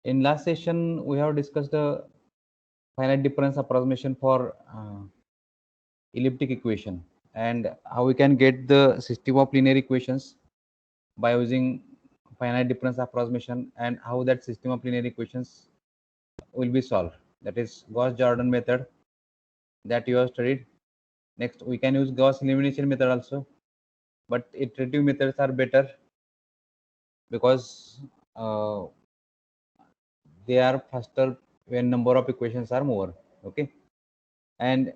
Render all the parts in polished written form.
In last session, we have discussed the finite difference approximation for elliptic equation and how we can get the system of linear equations by using finite difference approximation, and how that system of linear equations will be solved. That is Gauss-Jordan method that you have studied. Next, we can use Gauss elimination method also, but iterative methods are better because uh, they are faster when number of equations are more. Okay, and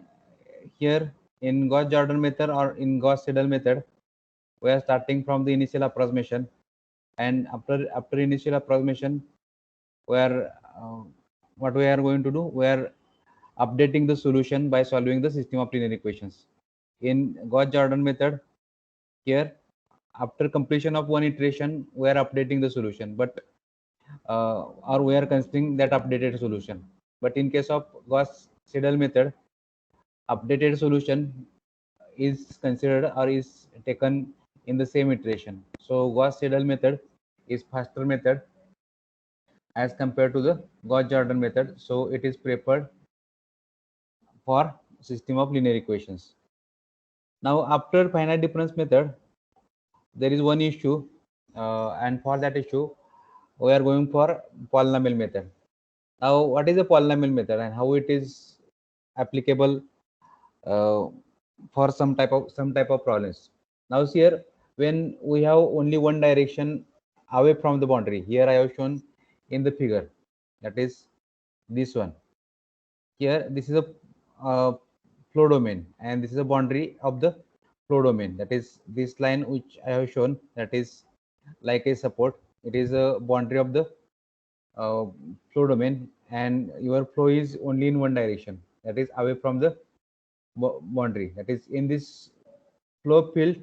here in Gauss-Jordan method or in Gauss-Seidel method, we are starting from the initial approximation, and after initial approximation, we are what we are going to do? We are updating the solution by solving the system of linear equations. In Gauss-Jordan method, here after completion of one iteration, we are updating the solution, but or we are considering that updated solution. But in case of Gauss-Seidel method, updated solution is considered or is taken in the same iteration. So Gauss-Seidel method is faster method as compared to the Gauss-Jordan method. So it is preferred for system of linear equations. Now after finite difference method, there is one issue, and for that issue, we are going for polynomial method. Now, what is a polynomial method and how it is applicable uh, for some type of problems? Now, here when we have only one direction away from the boundary, here I have shown in the figure, that is this one. Here, this is a flow domain, and this is a boundary of the flow domain. That is this line which I have shown, that is like a support. It is a boundary of the uh, flow domain, and your flow is only in one direction, that is away from the boundary. That is in this flow field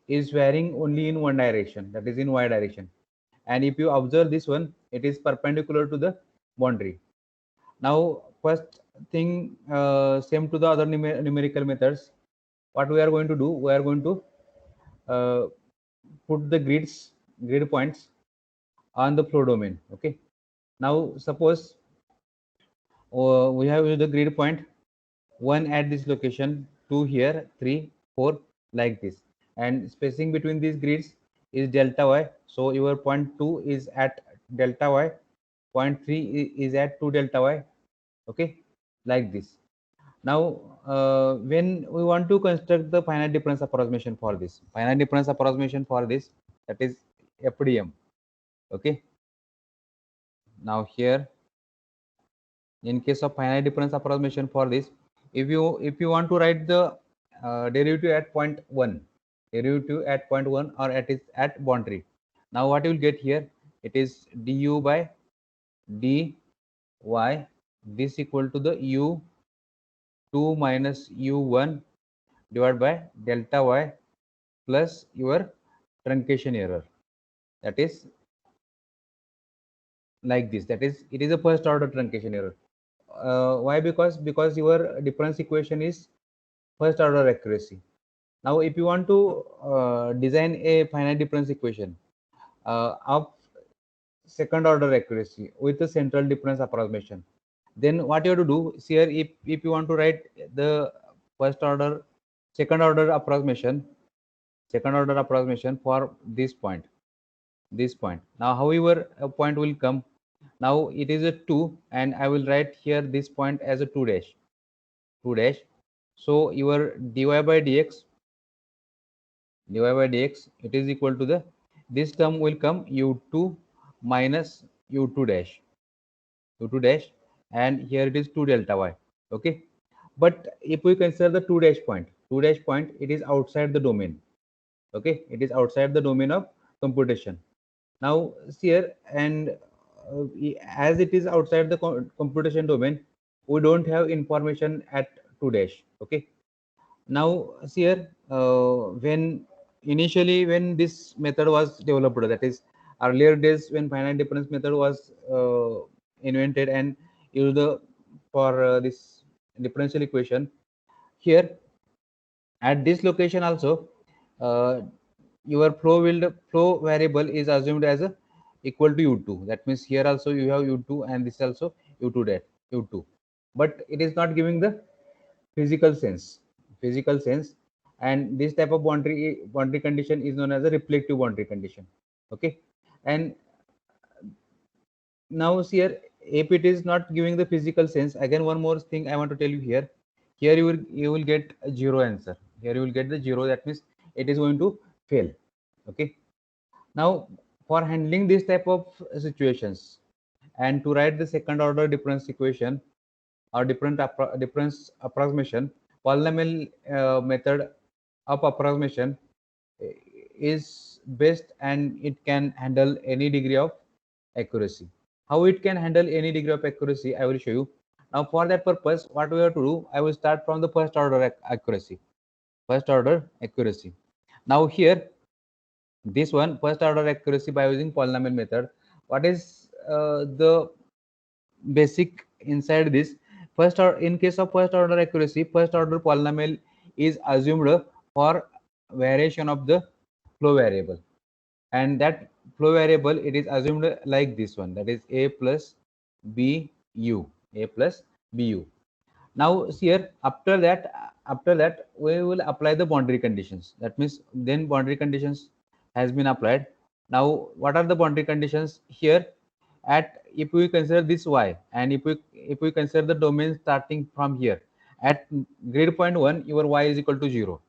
is varying only in one direction, that is in y direction. And if you observe this one, it is perpendicular to the boundary. Now, first thing, same to the other numerical methods. What we are going to do, we are going to uh, put the grid points on the flow domain. Okay. Now, suppose we have the grid point 1 at this location, 2 here, 3, 4, like this, and spacing between these grids is delta y. So your point 2 is at delta y, point 3 is at 2 delta y. Okay, like this. Now, when we want to construct the finite difference approximation for this, that is FDM. Okay. Now here, in case of finite difference approximation for this, if you want to write the derivative at point 1, or at boundary. Now what you will get here, it is du by dy, this equal to the u2 minus u1 divided by delta y plus your truncation error, that is like this. That is, it is a first order truncation error. Why? Because your difference equation is first order accuracy. Now if you want to design a finite difference equation of second order accuracy with the central difference approximation, then what you have to do here, if you want to write the first order second order approximation for this point. Now however a point will come, now it is a 2, and I will write here this point as a 2 dash. So your dy by dx, it is equal to the, this term will come u2 minus u2 dash, and here it is 2 delta y. Okay, but if we consider the 2 dash point, it is outside the domain. Okay, it is outside the domain of computation. Now here, and as it is outside the computation domain, we don't have information at 2 dash. Okay, now here, when initially when this method was developed, that is earlier days when finite difference method was invented and used for this differential equation, here at this location also, uh, your flow variable is assumed as a equal to u2. That means here also you have u2 and this also u2 that u2, but it is not giving the physical sense. And this type of boundary condition is known as a reflective boundary condition. Okay, and now here if it is not giving the physical sense, again one more thing I want to tell you here. Here you will get a zero answer. Here you will get the zero. That means it is going to fail. Okay, now for handling this type of situations and to write the second order difference equation or difference approximation, polynomial method of approximation is best, and it can handle any degree of accuracy. How it can handle any degree of accuracy, I will show you. Now for that purpose, what we have to do, I will start from the first order accuracy. First order accuracy. Now here, this one, first order accuracy by using polynomial method. What is the basic inside this? First, or in case of first order accuracy, first order polynomial is assumed for variation of the flow variable, and that flow variable, it is assumed like this one, that is a plus bu, a plus bu. Now here, after that we will apply the boundary conditions. That means then boundary conditions has been applied. Now what are the boundary conditions here? At, if we consider this y, and if we consider the domain starting from here, at grid point 1 your y is equal to 0.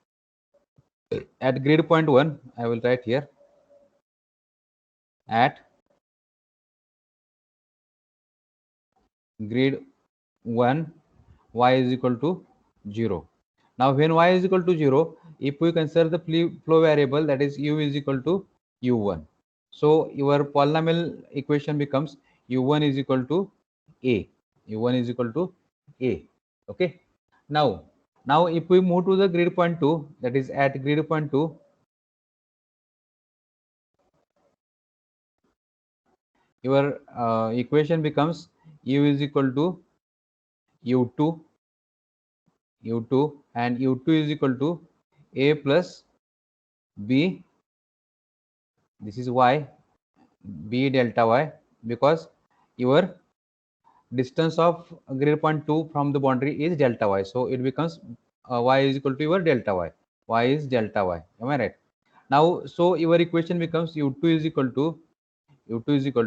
At grid point 1, I will write here, at grid 1 y is equal to 0. Now when y is equal to 0, if we consider the flow variable, that is u is equal to u1, so your polynomial equation becomes u1 is equal to a, u1 is equal to a. Okay, now if we move to the grid point 2, that is at grid point 2, your equation becomes u is equal to u2, and u2 is equal to a plus b, this is y, b delta y, because your distance of grid point 2 from the boundary is delta y, so it becomes y is equal to your delta y is delta y. Am I right? Now so your equation becomes u2 is equal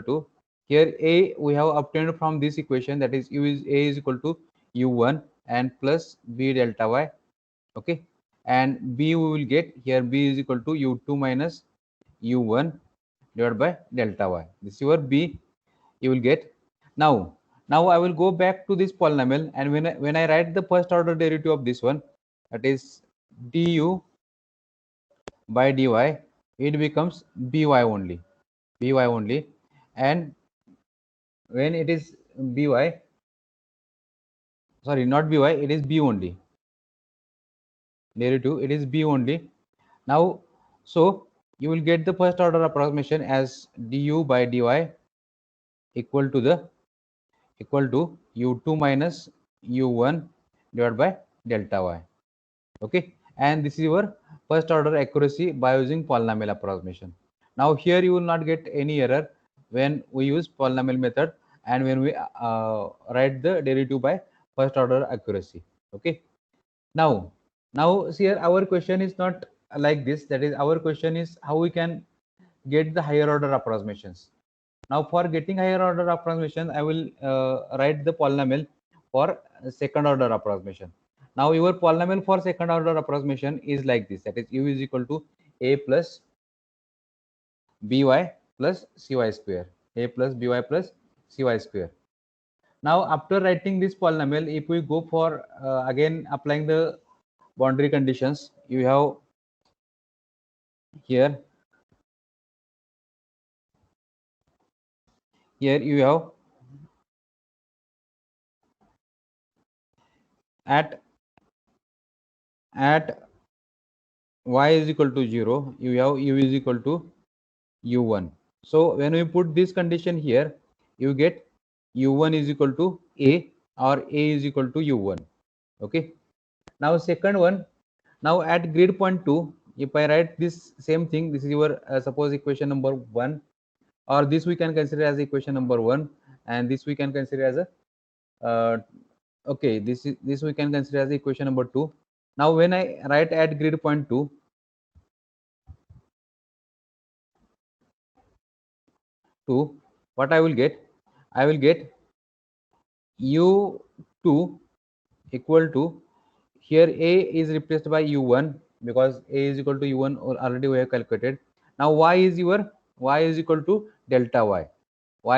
to, here a we have obtained from this equation, that is a is equal to u1 and plus b delta y. Okay, and b we will get here, b is equal to u2 minus u1 divided by delta y. This is your b you will get. Now I will go back to this polynomial, and when I write the first order derivative of this one, that is du by dy, it becomes by only, and when it is by, sorry, not by, it is b only, derivative, it is b only. Now so you will get the first order approximation as du by dy equal to u2 minus u1 divided by delta y. Okay, and this is your first order accuracy by using polynomial approximation. Now here you will not get any error when we use polynomial method and when we write the derivative by first order accuracy. Okay, now here our question is not like this, that is our question is how we can get the higher order approximations. Now for getting higher order approximation, I will write the polynomial for second order approximation. Now your polynomial for second order approximation is like this, that is u is equal to a plus by plus cy square, a plus by plus cy square. Now after writing this polynomial, if we go for again applying the boundary conditions, you have here, you have at y is equal to 0, you have u is equal to u1. So when we put this condition here, you get u1 is equal to a, or a is equal to u1. Okay, now second one, now at grid point 2, if I write this same thing, this is your suppose equation number 1, or this we can consider as equation number 1, and this we can consider as a okay, this we can consider as equation number 2. Now when I write at grid point 2, what I will get? I will get u2 equal to, here a is replaced by u1 because a is equal to u1 or already we have calculated. Now y is equal to delta y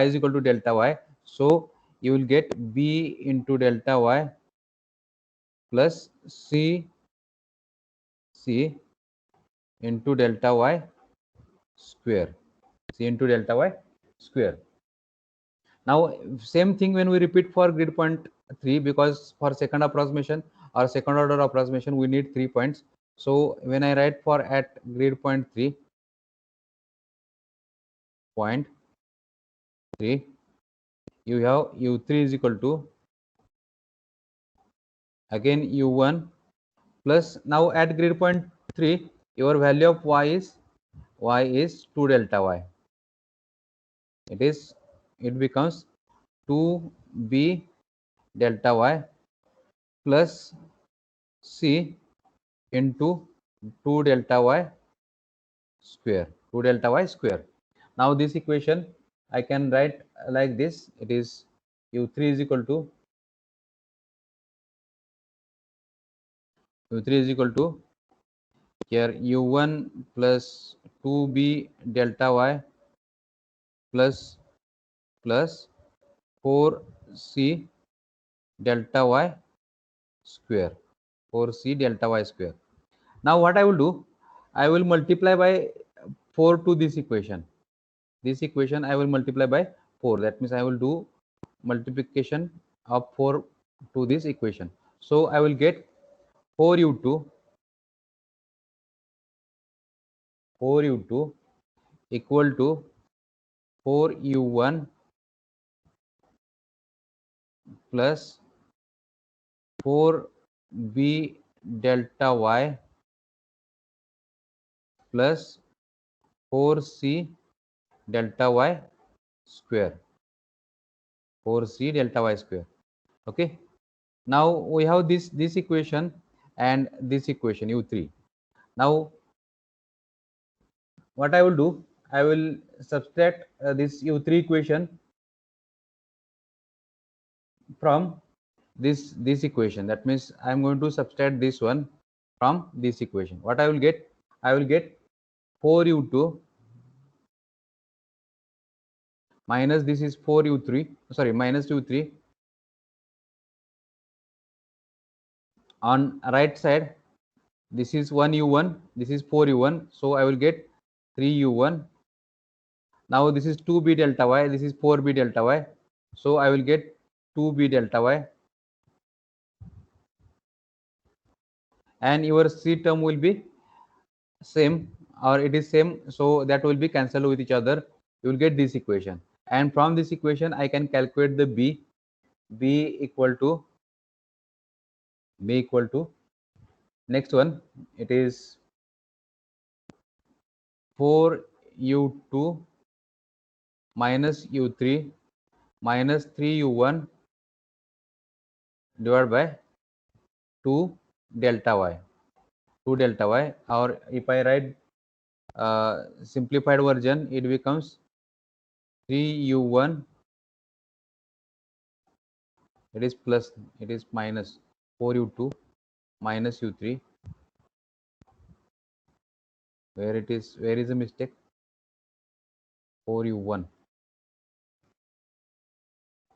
is equal to delta y. So you will get b into delta y plus c into delta y square, c into delta y square. Now same thing when we repeat for grid point 3, because for second approximation or second order approximation we need 3 points. So when I write for at grid point 3, you have u3 is equal to again u1 plus, now at grid point 3 your value of y is 2 delta y. It becomes 2b delta y plus c into 2 delta y square. Now this equation I can write like this. It is u3 is equal to here u1 plus 2b delta y plus 4c delta y square. Now what I will do, I will multiply by 4 to this equation. I will multiply by 4. That means I will do multiplication of 4 to this equation. So I will get 4u2 equal to 4u1 plus 4b delta y plus 4c delta y square. Okay. Now we have this equation and this equation u3. Now what I will do, I will subtract this u3 equation from this equation. That means I am going to subtract this one from this equation. What I will get? I will get 4u2 minus this is 4u3, sorry, minus u3. On right side, this is 1u1, this is 4u1, so I will get 3u1. Now this is 2b delta y, this is 4b delta y, so I will get 2b delta y, and your c term will be same, or it is same, so that will be cancelled with each other. You will get this equation, and from this equation I can calculate the b equal to next one. It is 4u2 minus u3 minus 3u1 divided by 2 delta y, or if I write simplified version, it becomes 3u1, it is minus 4u2 minus u3, where is the mistake? 4u1.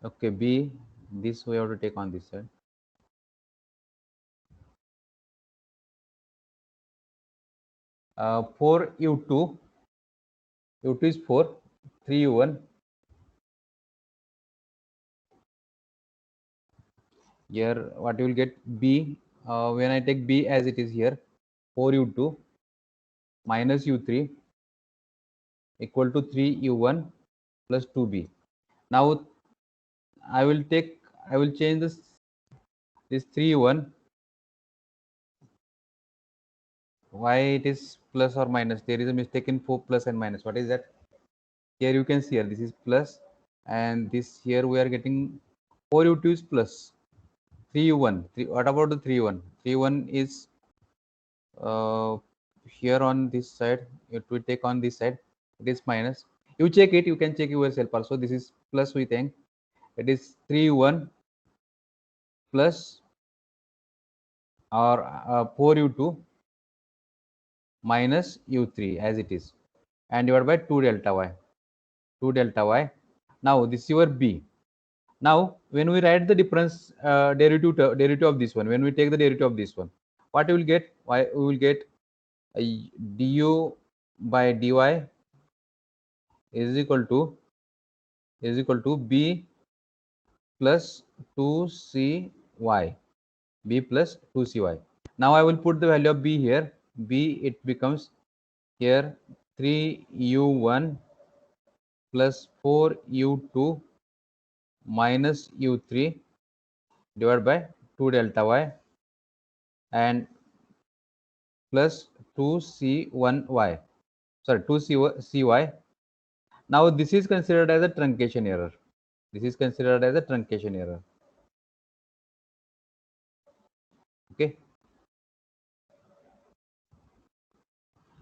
Okay, b, this we have to take on this side. Uh, 4u2 is 4, 3u1. Here what you will get b, when I take b as it is here, 4u2 minus u3 equal to 3u1 plus 2b. Now I will change this 3u1. Why it is plus or minus? There is a mistake in 4 plus and minus. What is that? Here you can see here this is plus, and this here we are getting 4u2 is plus 3u1. What about the 3u1? 3u1 is here on this side. If we take on this side, it is minus. You check it. You can check yourself also. This is plus. We think it is 3u1 plus or 4u2 minus u3 as it is, and divided by 2 delta y. 2 delta y. Now this is your b. Now when we write the difference derivative of this one, when we take the derivative of this one, what we will get? We will get du by dy is equal to b plus 2cy, b plus 2cy. Now I will put the value of b here. B, it becomes here 3u1 plus 4u2 minus u3 divided by 2 delta y and plus 2c1y, sorry, 2cy. Now this is considered as a truncation error. This is considered as a truncation error. Okay.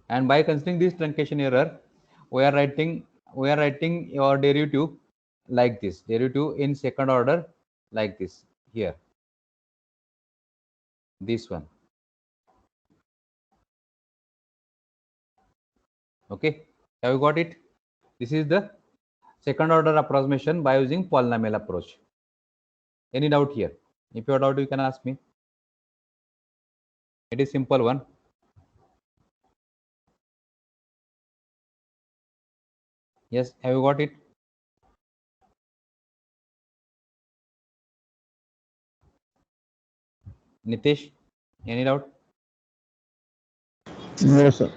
And by considering this truncation error, we are writing your derivative like this, derivative in second order like this here, this one. Okay, have you got it? This is the second order approximation by using polynomial approach. Any doubt here? If you have doubt, you can ask me. It is simple one. Yes, have you got it? Nitish, any doubt? No, sir.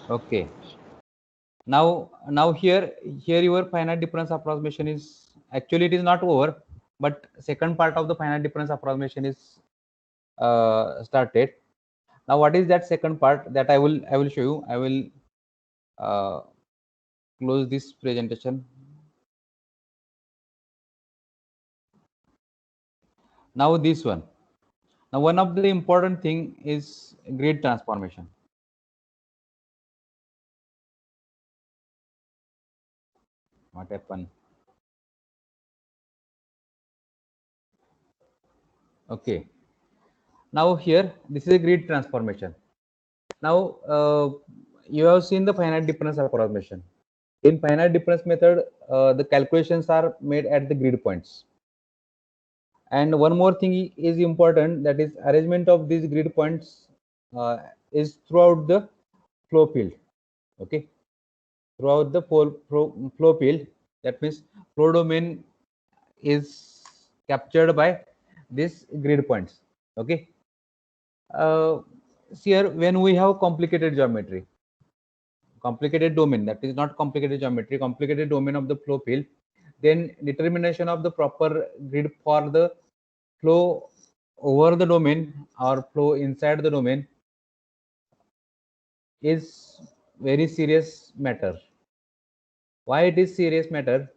Okay. Now here your finite difference approximation is actually, it is not over, but second part of the finite difference approximation is started. Now what is that second part? That I will show you. I will close this presentation. Now this one. Now one of the important thing is grid transformation. What happened? Okay. Now here this is a grid transformation. Now you have seen the finite difference approximation. In finite difference method, the calculations are made at the grid points. And one more thing is important, that is arrangement of these grid points is throughout the flow field. Okay, throughout the flow field. That means flow domain is captured by these grid points. Okay. Here when we have complicated geometry, complicated domain, that is not complicated geometry, complicated domain of the flow field, then determination of the proper grid for the flow over the domain or flow inside the domain is very serious matter. Why it is serious matter?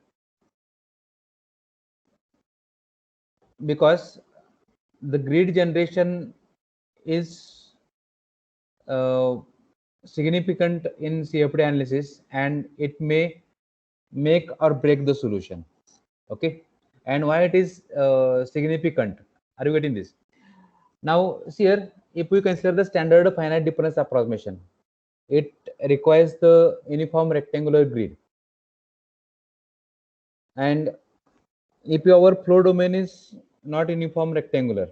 Because the grid generation is significant in CFD analysis, and it may make or break the solution. Okay, and why it is significant? Are you getting this? Now see here, if we consider the standard finite difference approximation, it requires the uniform rectangular grid, and if our flow domain is not uniform rectangular,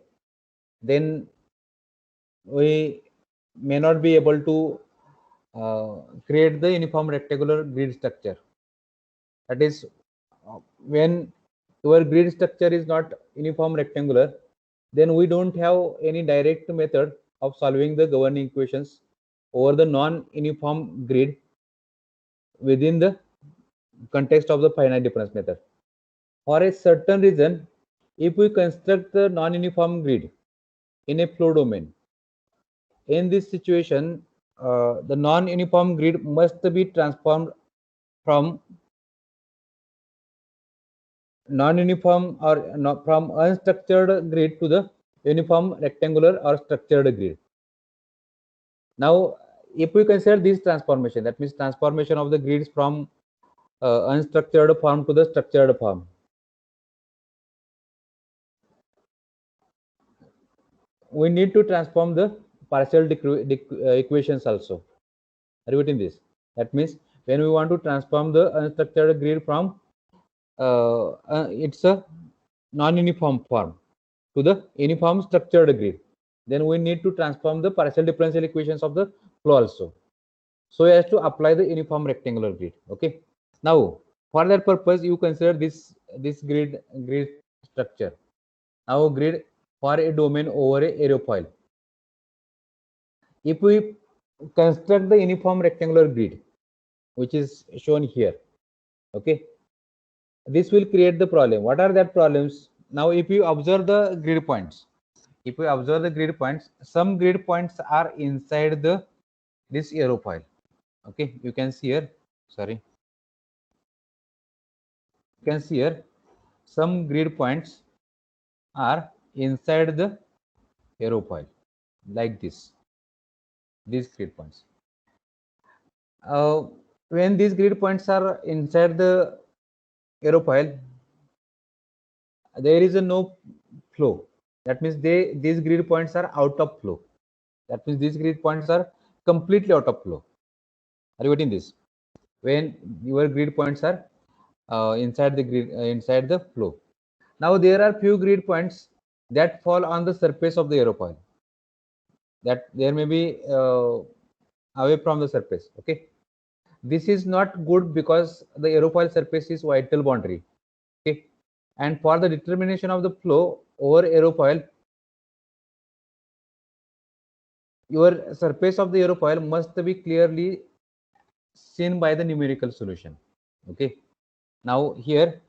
then we may not be able to create the uniform rectangular grid structure. That is, when your grid structure is not uniform rectangular, then we don't have any direct method of solving the governing equations over the non-uniform grid within the context of the finite difference method. For a certain reason, if we construct the non-uniform grid in a flow domain, in this situation, the non-uniform grid must be transformed from non-uniform or not from unstructured grid to the uniform rectangular or structured grid. Now, if we consider this transformation, that means transformation of the grids from unstructured form to the structured form. We need to transform the partial equations also. Are you getting this? That means when we want to transform the unstructured grid from it's a non-uniform form to the uniform structured grid, then we need to transform the partial differential equations of the flow also, so as to apply the uniform rectangular grid. Okay. Now, for that purpose, you consider this grid structure. Now, grid for a domain over a aerofoil. If we construct the uniform rectangular grid, which is shown here, okay, this will create the problem. What are that problems? Now, if you observe the grid points, some grid points are inside this aerofoil. Okay, you can see here. Sorry, you can see here some grid points are inside the aerofoil, like this. These grid points. When these grid points are inside the aerofoil, there is a no flow. That means these grid points are out of flow. That means these grid points are completely out of flow. Are you getting this? When your grid points are inside the grid, inside the flow. Now there are few grid points that fall on the surface of the aerofoil. That there may be away from the surface. Okay. This is not good because the aerofoil surface is vital boundary. Okay. And for the determination of the flow over aerofoil, your surface of the aerofoil must be clearly seen by the numerical solution. Okay. Now here,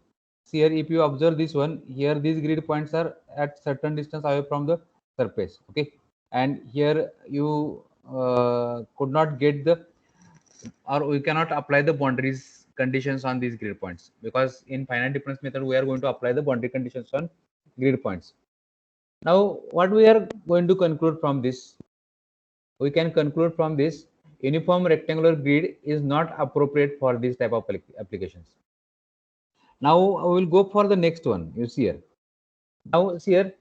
see here, if you observe this one, here these grid points are at certain distance away from the surface. Okay. And here you could not get the, or we cannot apply the boundaries conditions on these grid points, because in finite difference method we are going to apply the boundary conditions on grid points. Now, what we are going to conclude from this? We can conclude from this, uniform rectangular grid is not appropriate for this type of applications. Now I will go for the next one. You see here. Now see here,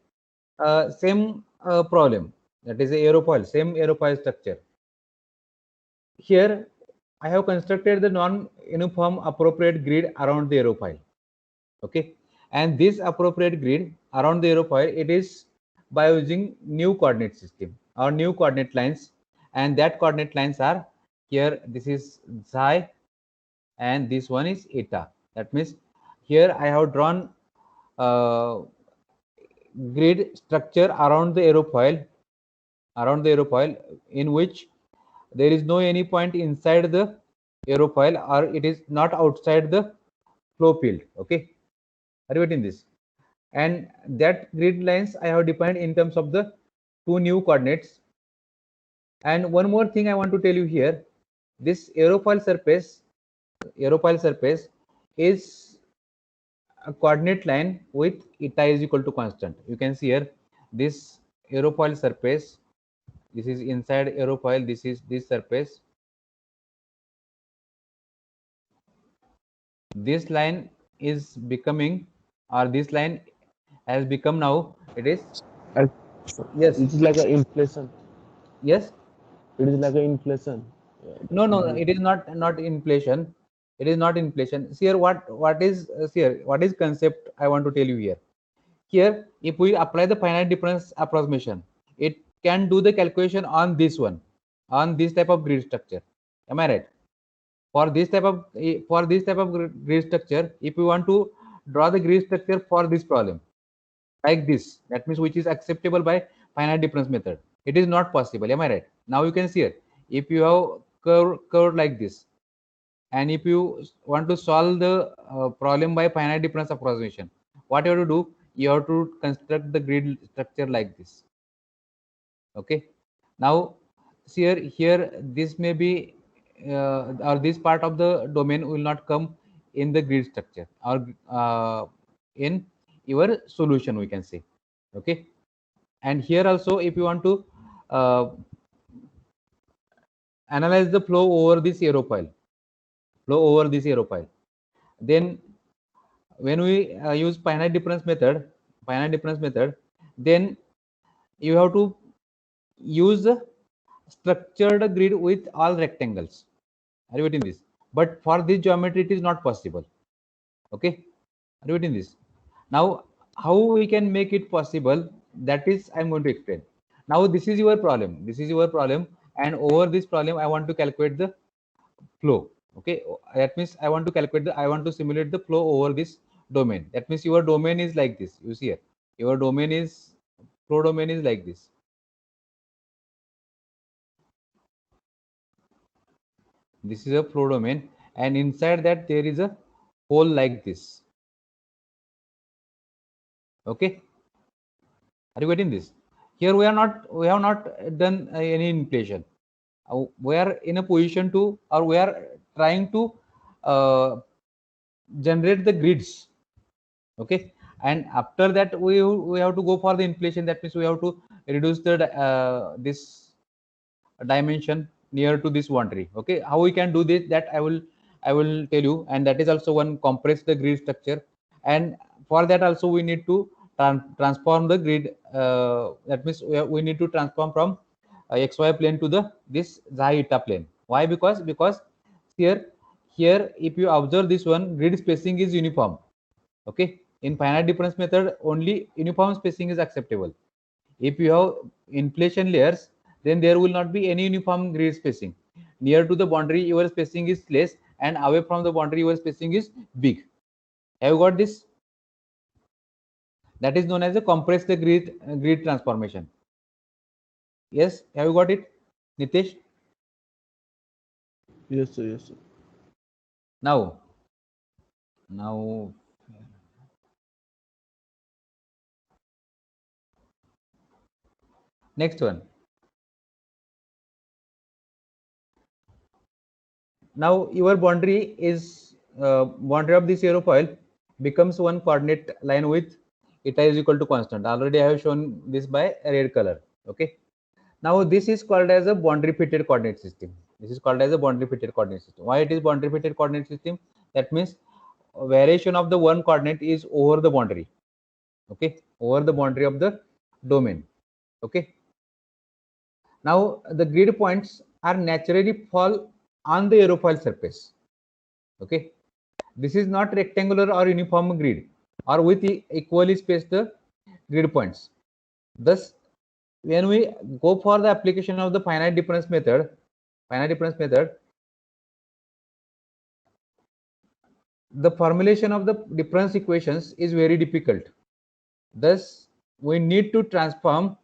same problem, that is a aerofoil, same aerofoil structure. Here I have constructed the non-uniform appropriate grid around the aerofoil. Okay, and this appropriate grid around the aerofoil, it is by using new coordinate system or new coordinate lines, and that coordinate lines are here. This is xi, and this one is eta. That means here I have drawn grid structure around the aerofoil, in which there is no any point inside the aerofoil, or it is not outside the flow field. Okay, are you getting this? And that grid lines I have defined in terms of the two new coordinates. And one more thing I want to tell you here, this aerofoil surface is a coordinate line with eta is equal to constant. You can see here this aerofoil surface, this is inside aerofoil, this is this surface. This line is becoming, or this line has become now, it is, yes, it is like an inflation. Yes, It is like an inflation. no, it is not inflation. It is not inflation. See here, what is see here, what is concept I want to tell you here. Here, if we apply the finite difference approximation, it can do the calculation on this one, on this type of grid structure. Am I right? For this type of grid structure, if we want to draw the grid structure for this problem, like this, that means which is acceptable by finite difference method, it is not possible. Am I right? Now you can see it. If you have curve like this, and if you want to solve the problem by finite difference approximation, what you have to do, you have to construct the grid structure like this. Okay. Now see here this may be or this part of the domain will not come in the grid structure, or in your solution, we can say. Okay, and here also, if you want to analyze the flow over this aerofoil, then when we use finite difference method, then you have to use a structured grid with all rectangles. Are you getting this? But for this geometry, it is not possible. Okay, are you getting this? Now, how we can make it possible? That is, I'm going to explain. Now, this is your problem. And over this problem, I want to calculate the flow. Okay, that means I want to simulate the flow over this domain. That means your domain is like this. You see here, your domain is flow domain is like this. This is a flow domain, and inside that there is a hole like this. Okay, are you getting this? Here we have not done any inflation. We are in a position to, or we are trying to generate the grids. Okay, and after that we have to go for the inflation. That means we have to reduce the this dimension near to this boundary. Okay, how we can do this, that I will tell you. And that is also one compress the grid structure, and for that also we need to transform the grid. That means we need to transform from xy plane to the this xi eta plane. Why? Because here if you observe this one, grid spacing is uniform. Okay, in finite difference method only uniform spacing is acceptable. If you have inflation layers, then there will not be any uniform grid spacing. Near to the boundary, your spacing is less, and away from the boundary, your spacing is big. Have you got this? That is known as a compressed grid transformation. Yes, have you got it, Nitesh? Yes, sir. Yes, sir. Now, next one. Now your boundary is boundary of this aerofoil becomes one coordinate line with eta is equal to constant. Already I have shown this by red color. Okay. Now this is called as a boundary fitted coordinate system. Why it is boundary fitted coordinate system? That means variation of the one coordinate is over the boundary. Okay, over the boundary of the domain. Okay. Now the grid points are naturally fall on the aerofoil surface. Okay, this is not rectangular or uniform grid or with equally spaced grid points. Thus, when we go for the application of the finite difference method, the formulation of the difference equations is very difficult. Thus, we need to transform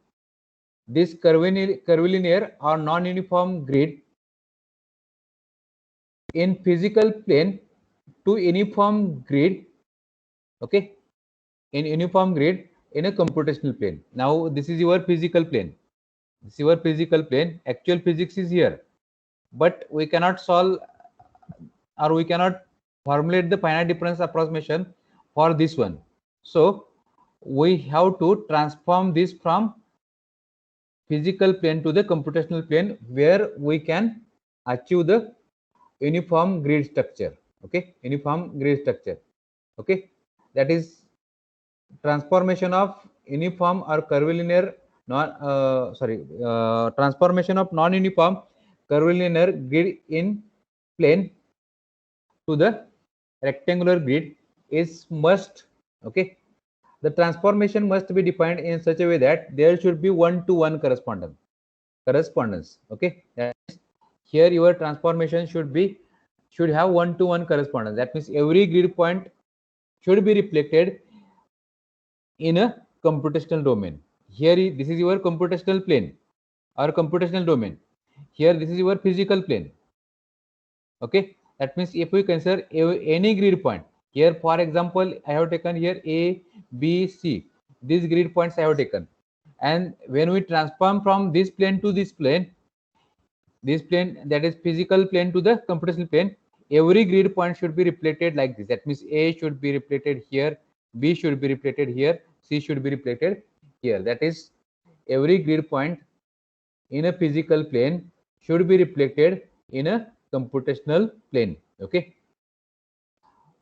this curvilinear or non-uniform grid in physical plane to uniform grid. Okay, in uniform grid in a computational plane. Now this is your physical plane. Actual physics is here, but we cannot solve, or we cannot formulate the finite difference approximation for this one. So we have to transform this from physical plane to the computational plane, where we can achieve the uniform grid structure. Okay, okay, that is transformation of uniform or curvilinear transformation of non-uniform curvilinear grid in plane to the rectangular grid is must. Okay, the transformation must be defined in such a way that there should be one-to-one correspondence. Okay, that means here your transformation should have one-to-one correspondence. That means every grid point should be reflected in a computational domain. Here this is your computational plane or computational domain. Here this is your physical plane. Okay, that means if we consider any grid point, here for example I have taken here A, B, C. These grid points I have taken, and when we transform from this plane to this plane, that is physical plane to the computational plane, every grid point should be reflected like this. That means A should be reflected here, B should be reflected here, C should be reflected here. That is, every grid point in a physical plane should be reflected in a computational plane. Okay,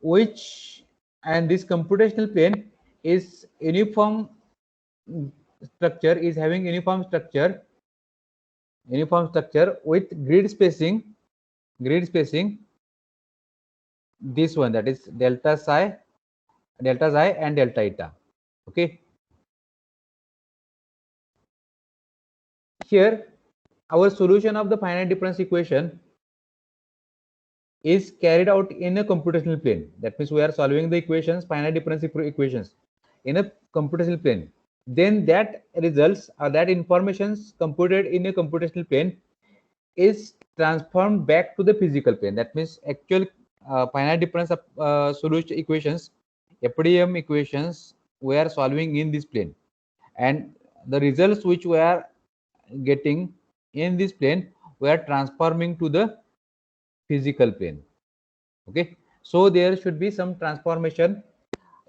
which, and this computational plane is uniform structure, is having uniform structure with grid spacing this one, that is delta psi and delta eta. Okay, here our solution of the finite difference equation is carried out in a computational plane. That means we are solving the equations, finite difference equations, in a computational plane. Then that results or that informations computed in a computational plane is transformed back to the physical plane. That means actual finite difference solution equations, FDM equations, we are solving in this plane, and the results which we are getting in this plane we are transforming to the physical plane. Okay, so there should be some transformation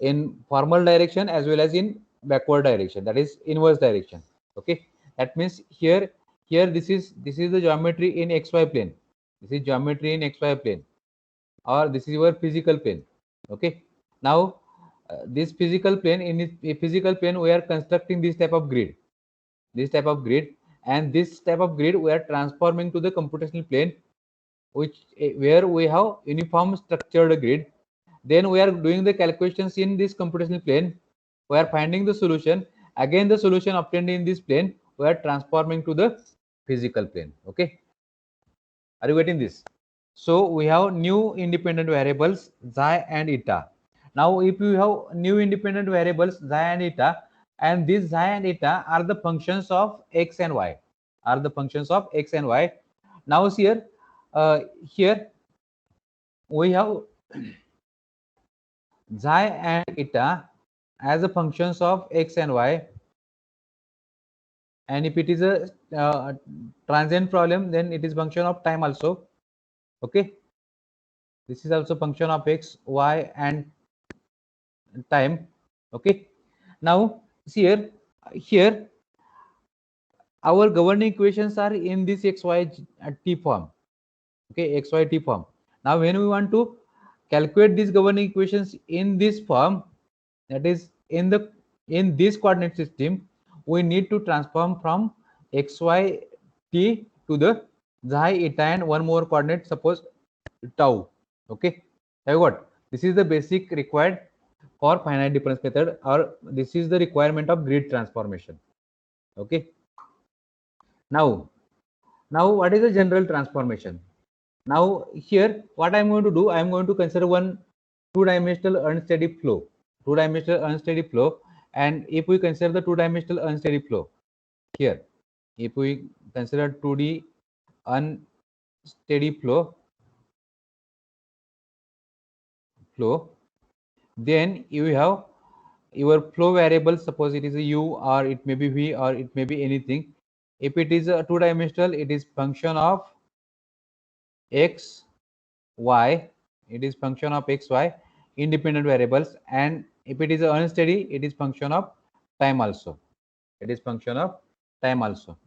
in formal direction as well as in backward direction, that is inverse direction. Okay, that means here this is the geometry in xy plane, this is geometry in xy plane, or this is your physical plane. Okay, now this physical plane, in a physical plane we are constructing this type of grid, and this type of grid we are transforming to the computational plane, which where we have uniform structured grid. Then we are doing the calculations in this computational plane, we are finding the solution, again the solution obtained in this plane we are transforming to the physical plane. Okay, are you getting this? So we have new independent variables xi and eta. Now if you have new independent variables xi and eta, and these xi and eta are the functions of x and y, now here here we have xi and eta as a functions of x and y, and if it is a transient problem, then it is function of time also. Okay, this is also function of x, y and time. Okay, now see here our governing equations are in this t form. Okay, t form. Now when we want to calculate these governing equations in this form, that is in this coordinate system, we need to transform from xy t to the xi eta and one more coordinate, suppose tau. Okay, I got, this is the basic required for finite difference method, or this is the requirement of grid transformation. Okay, now what is the general transformation? Now here what I'm going to do, I'm going to consider one two-dimensional unsteady flow, and if we consider the two-dimensional unsteady flow here, if we consider 2D unsteady flow, then you have your flow variable, suppose it is a u, or it may be v, or it may be anything. If it is a two-dimensional, it is function of x, y, it is function of x, y, independent variables, and if it is unsteady, it is function of time also,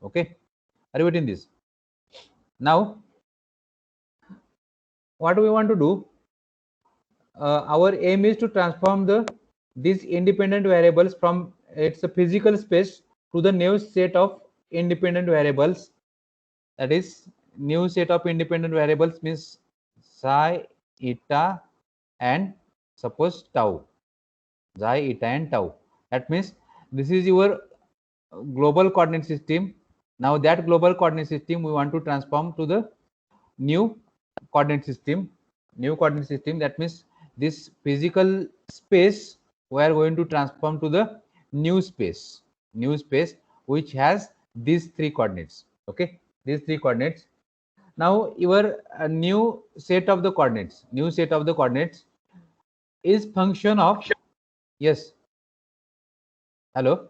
Okay, are you getting this? Now what we want to do, our aim is to transform these independent variables from its physical space to the new set of independent variables, that is new set of independent variables means psi, eta and suppose tau, xi, eta and tau. That means this is your global coordinate system. Now that global coordinate system we want to transform to the new coordinate system, that means this physical space we are going to transform to the new space, which has these three coordinates. Okay, these three coordinates. Now your new set of the coordinates, is function of, yes, hello,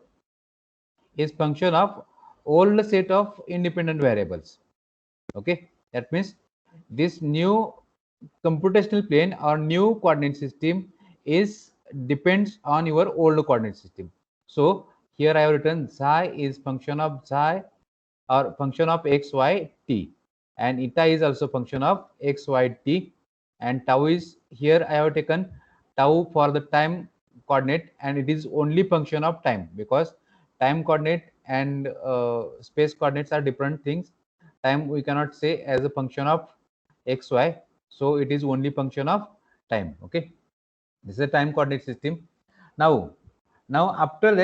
is function of old set of independent variables. Okay, that means this new computational plane or new coordinate system is depends on your old coordinate system. So here I have written xi is function of xi or function of x, y, t, and eta is also function of x, y, t, and tau is, here I have taken tau for the time coordinate, and it is only function of time, because time coordinate and space coordinates are different things. Time we cannot say as a function of x, y, so it is only function of time. Okay, this is a time coordinate system. Now after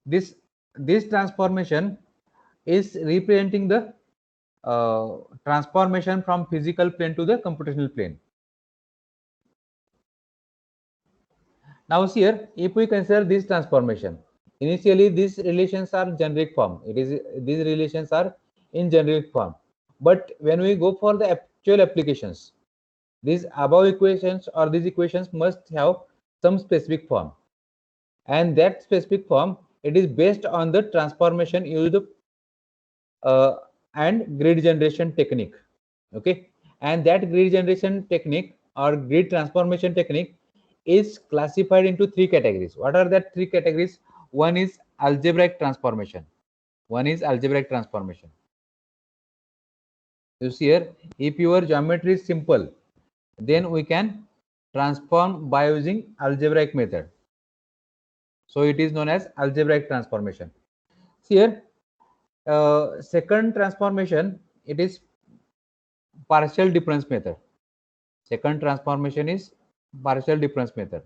this transformation is representing the transformation from physical plane to the computational plane. Now here, if we consider this transformation, initially these relations are generic form. These relations are in generic form. But when we go for the actual applications, these above equations or these equations must have some specific form, and that specific form, it is based on the transformation used and grid generation technique. Okay, and that grid generation technique or grid transformation technique is classified into three categories. What are that three categories? One is algebraic transformation. You see here, if your geometry is simple, then we can transform by using algebraic method. So it is known as algebraic transformation. See here, second transformation, it is partial difference method. Second transformation is partial difference method.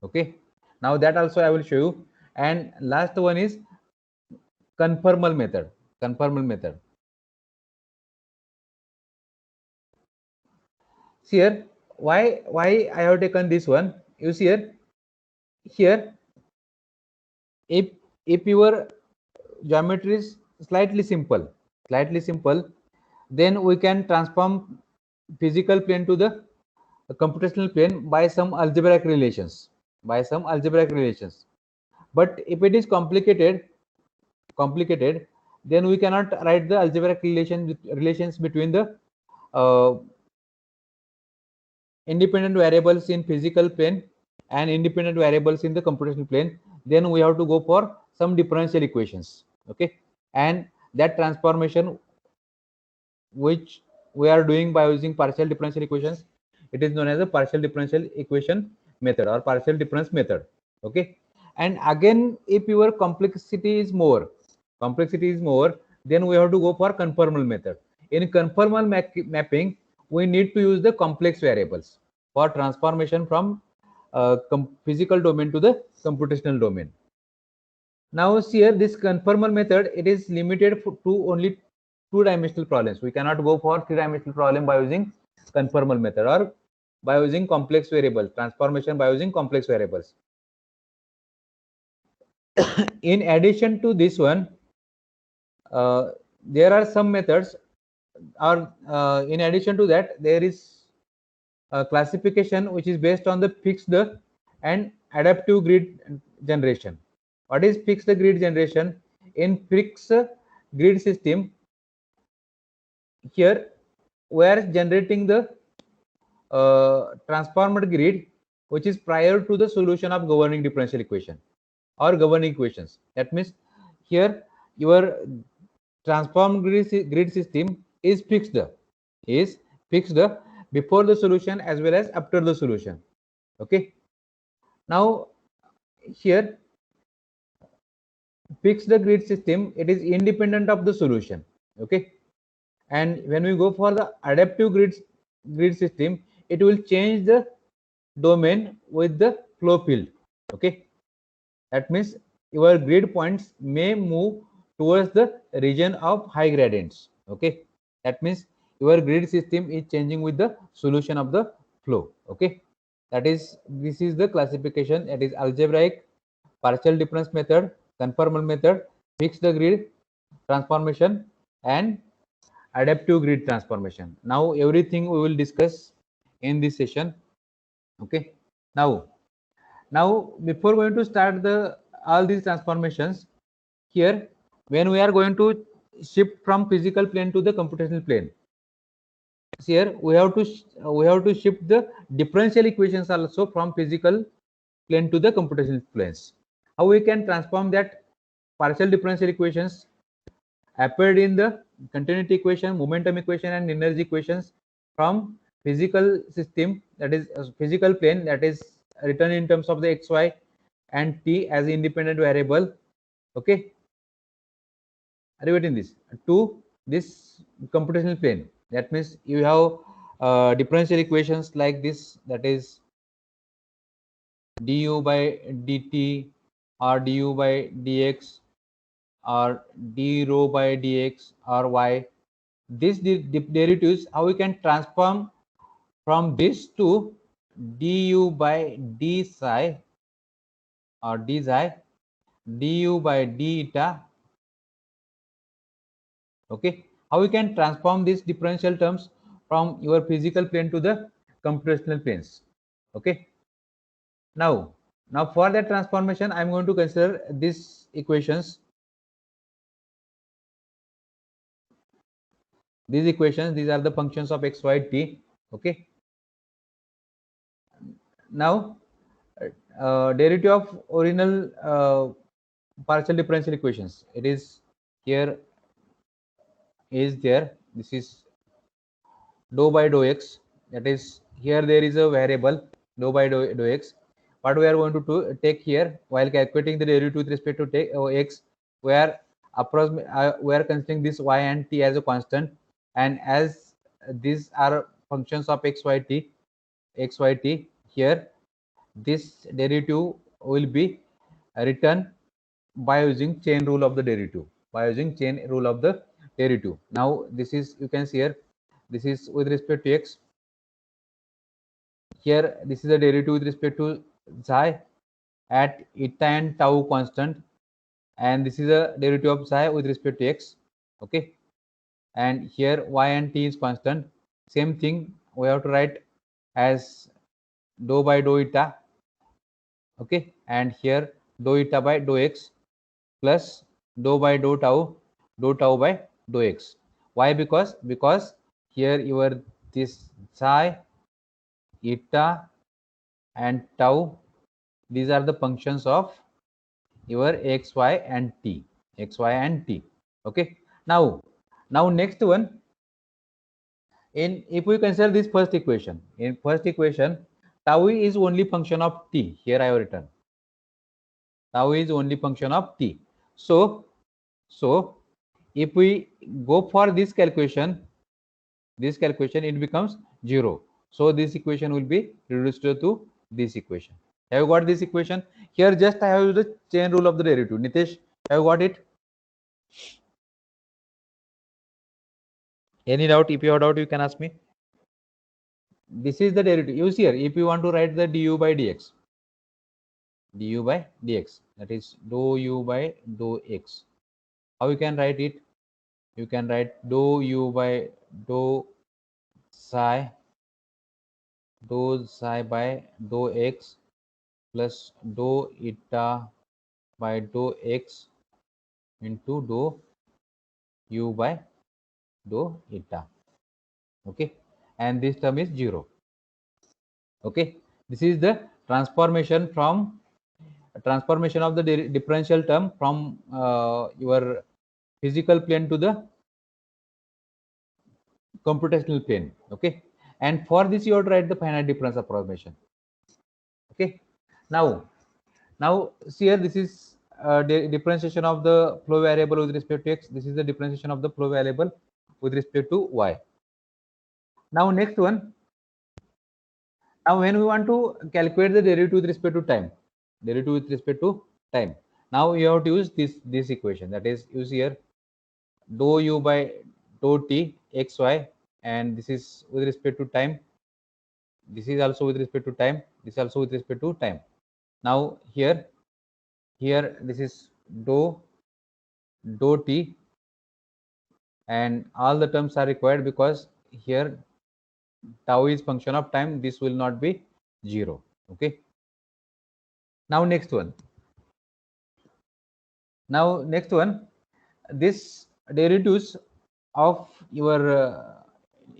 Okay, now that also I will show you. And last one is conformal method. See here, why I have taken this one? You see here, if your geometry is slightly simple, then we can transform physical plane to the computational plane by some algebraic relations. But if it is complicated, then we cannot write the algebraic relations between the independent variables in physical plane and independent variables in the computational plane. Then we have to go for some differential equations. Okay, and that transformation which we are doing by using partial differential equations, it is known as a partial differential equation method or partial difference method. Okay, and again, if your complexity is more, then we have to go for conformal method. In conformal mapping, we need to use the complex variables for transformation from physical domain to the computational domain. Now here, this conformal method, it is limited to only two-dimensional problems. We cannot go for three-dimensional problem by using conformal method or by using complex variables, transformation by using complex variables. In addition to this one, there are some methods, or in addition to that, there is a classification which is based on the fixed and adaptive grid generation. What is fixed grid generation? In fixed grid system, here we are generating the transformed grid which is prior to the solution of governing differential equation or governing equations. That means here your transformed grid system is fixed before the solution as well as after the solution. Okay, now here fixed grid system, it is independent of the solution. Okay, and when we go for the adaptive grid system, it will change the domain with the flow field. Okay, that means your grid points may move towards the region of high gradients. Okay, that means your grid system is changing with the solution of the flow. Okay, this is the classification. That is algebraic, partial difference method, conformal method, fixed grid transformation, and adaptive grid transformation. Now everything we will discuss in this session. Okay, now before going to start the all these transformations, here when we are going to shift from physical plane to the computational plane, here we have to shift the differential equations also from physical plane to the computational planes. How we can transform that partial differential equations appeared in the continuity equation, momentum equation, and energy equations from physical system, that is physical plane, that is written in terms of the x, y, and t as independent variable. Okay, are you getting this? To this computational plane, that means you have differential equations like this, that is du by dt or du by dx or d rho by dx or y. These derivatives, how we can transform from this to du by d psi or d psi, du by d eta. Okay, how we can transform these differential terms from your physical plane to the computational planes. Okay, now for that transformation, I'm going to consider these equations. These equations, these are the functions of x, y, t. Okay, now derivative of original partial differential equations, it is here is there. This is dou by dou x, that is here there is a variable dou by dou x. What we are going to do, take here while calculating the derivative with respect to x, we are we are considering this y and t as a constant, and as these are functions of x, y, t, here this derivative will be written by using chain rule of the derivative, now this is, you can see here, this is with respect to x. Here this is a derivative with respect to psi at eta and tau constant, and this is a derivative of psi with respect to x. Okay, and here y and t is constant. Same thing we have to write as dou by dou eta. Okay, and here dou eta by dou x plus dou by dou tau by dou x. Why? Because here your this psi, eta, and tau, these are the functions of your x, y, and t. Okay, now next one, in if we consider this first equation, in first equation tau is only function of t. Here I have written tau is only function of t. So if we go for this calculation, it becomes 0. So this equation will be reduced to this equation. Have you got this equation? Here just I have used the chain rule of the derivative. Nitesh, have you got it? Any doubt? If you have doubt, you can ask me. This is the derivative. Use here. If you want to write the du by dx, that is dou u by dou x. How you can write it? You can write dou u by dou psi by dou x plus dou eta by dou x into dou u by dou eta. Okay, and this term is 0. Okay, this is the transformation of the differential term from your physical plane to the computational plane. Okay, and for this you have to write the finite difference approximation. Okay, now see here, this is the differentiation of the flow variable with respect to x. This is the differentiation of the flow variable with respect to y. Now next one, now when we want to calculate the derivative with respect to time, now you have to use this equation, that is use here dou u by dou t xy, and this is with respect to time, this is also with respect to time, this is also with respect to time. Now here this is dou t, and all the terms are required because here tau is function of time, this will not be 0. Okay, now next one, this derivatives of your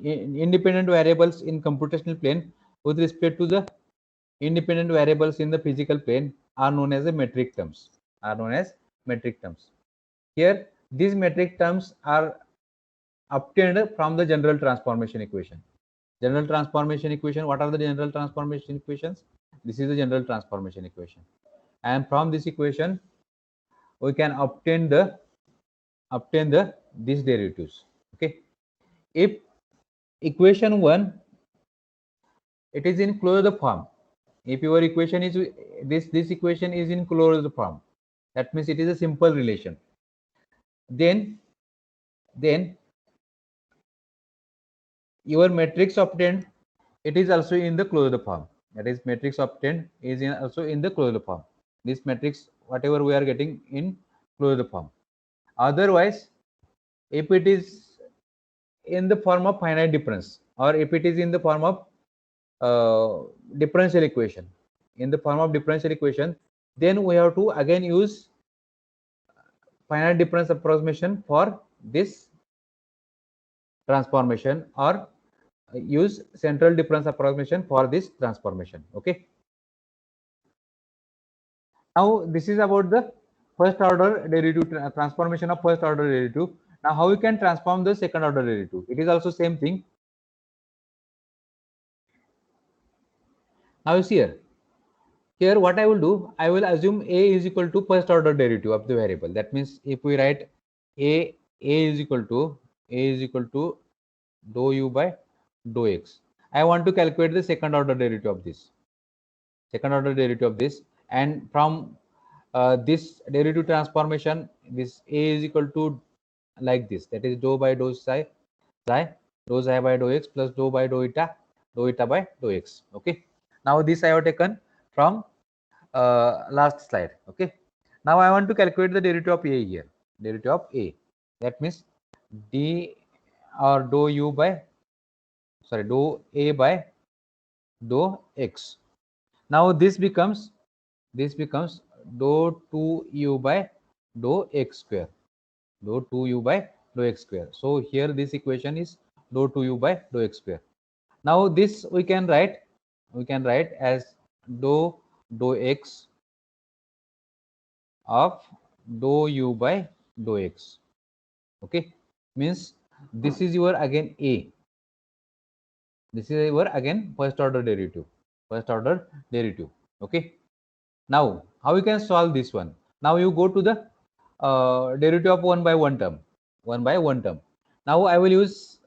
independent variables in computational plane with respect to the independent variables in the physical plane are known as the metric terms. Here, these metric terms are obtained from the general transformation equation. General transformation equation. What are the general transformation equations? This is the general transformation equation, and from this equation, we can obtain these derivatives. Okay, if equation 1, it is in closed form. If your equation is this equation is in closed form, that means it is a simple relation. Then your matrix obtained, it is also in the closed form. That is, matrix obtained is also in the closed form. This matrix, whatever we are getting in closed form. Otherwise, if it is in the form of finite difference, or if it is in the form of differential equation, then we have to again use finite difference approximation for this transformation, or use central difference approximation for this transformation. Okay, now this is about the first order derivative transformation of first order derivative. Now how we can transform the second order derivative? It is also same thing. Now you see here what I will do, I will assume a is equal to first order derivative of the variable. That means if we write a is equal to dou u by dou x, I want to calculate the second order derivative of this, and from this derivative transformation, this a is equal to like this, that is dou by dou psi by dou x plus dou by dou eta by dou x. Okay, now this I have taken from last slide. Okay, now I want to calculate the derivative of a here. Derivative of a, that means d or dou u by dou a by dou x. Now this becomes dou 2u by dou x square. So here this equation is dou 2u by dou x square. Now this we can write as dou x of dou u by dou x. Okay, means this is your again a. This is your again first order derivative. Okay, now how you can solve this one? Now you go to the derivative of 1 by 1 term. Now I will use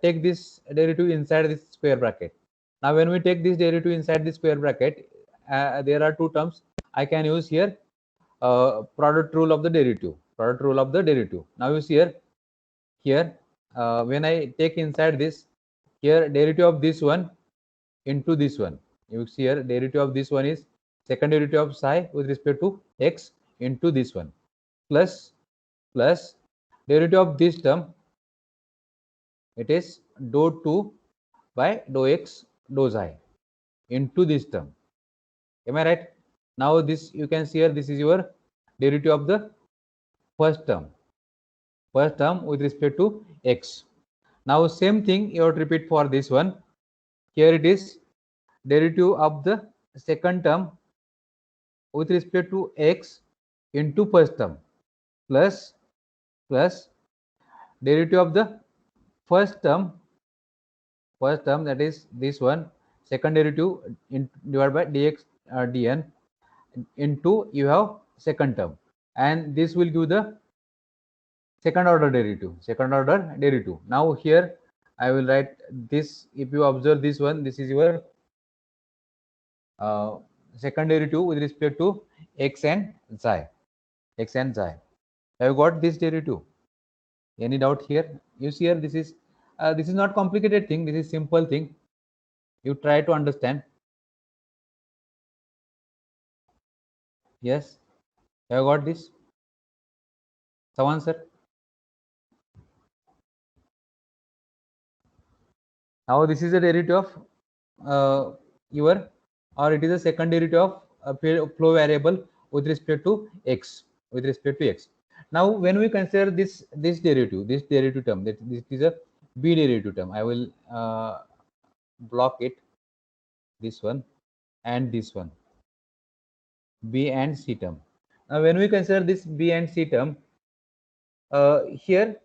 take this derivative inside this square bracket. Now when we take this derivative inside this square bracket, there are two terms. I can use here product rule of the derivative. Now you see here when I take inside this, here derivative of this one into this one, you see here derivative of this one is second derivative of psi with respect to x into this one, plus derivative of this term, it is dou 2 by dou x dou psi into this term. Am I right? Now this you can see here, this is your derivative of the first term with respect to x. Now same thing you have to repeat for this one. Here it is derivative of the second term with respect to x into first term, plus derivative of the first term, that is this one, second derivative divided by dx dn into you have second term, and this will give the second order derivative. Now here I will write this. If you observe this one, this is your second derivative with respect to x and psi. Have you got this derivative? Any doubt here? You see here, this is not complicated thing. This is simple thing. You try to understand. Yes, have you got this? Someone, sir? Now this is a derivative of your, or it is a second derivative of a flow variable with respect to x. Now when we consider this derivative term, that this is a B derivative term. I will block it, this one and this one, B and C term. Now when we consider this B and C term, here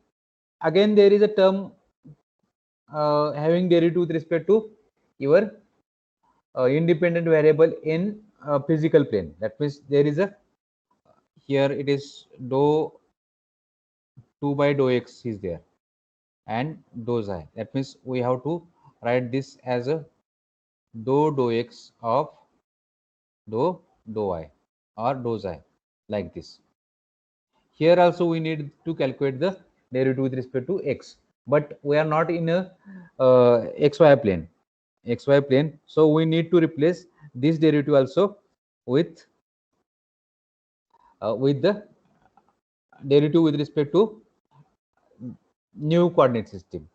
again there is a term having derivative with respect to your independent variable in physical plane. That means there is a, here it is dou 2 by dou x is there and dou xi. That means we have to write this as a dou x of dou I or dou xi, like this. Here also we need to calculate the derivative with respect to x, but we are not in a xy plane, so we need to replace this derivative also with the derivative with respect to new coordinate system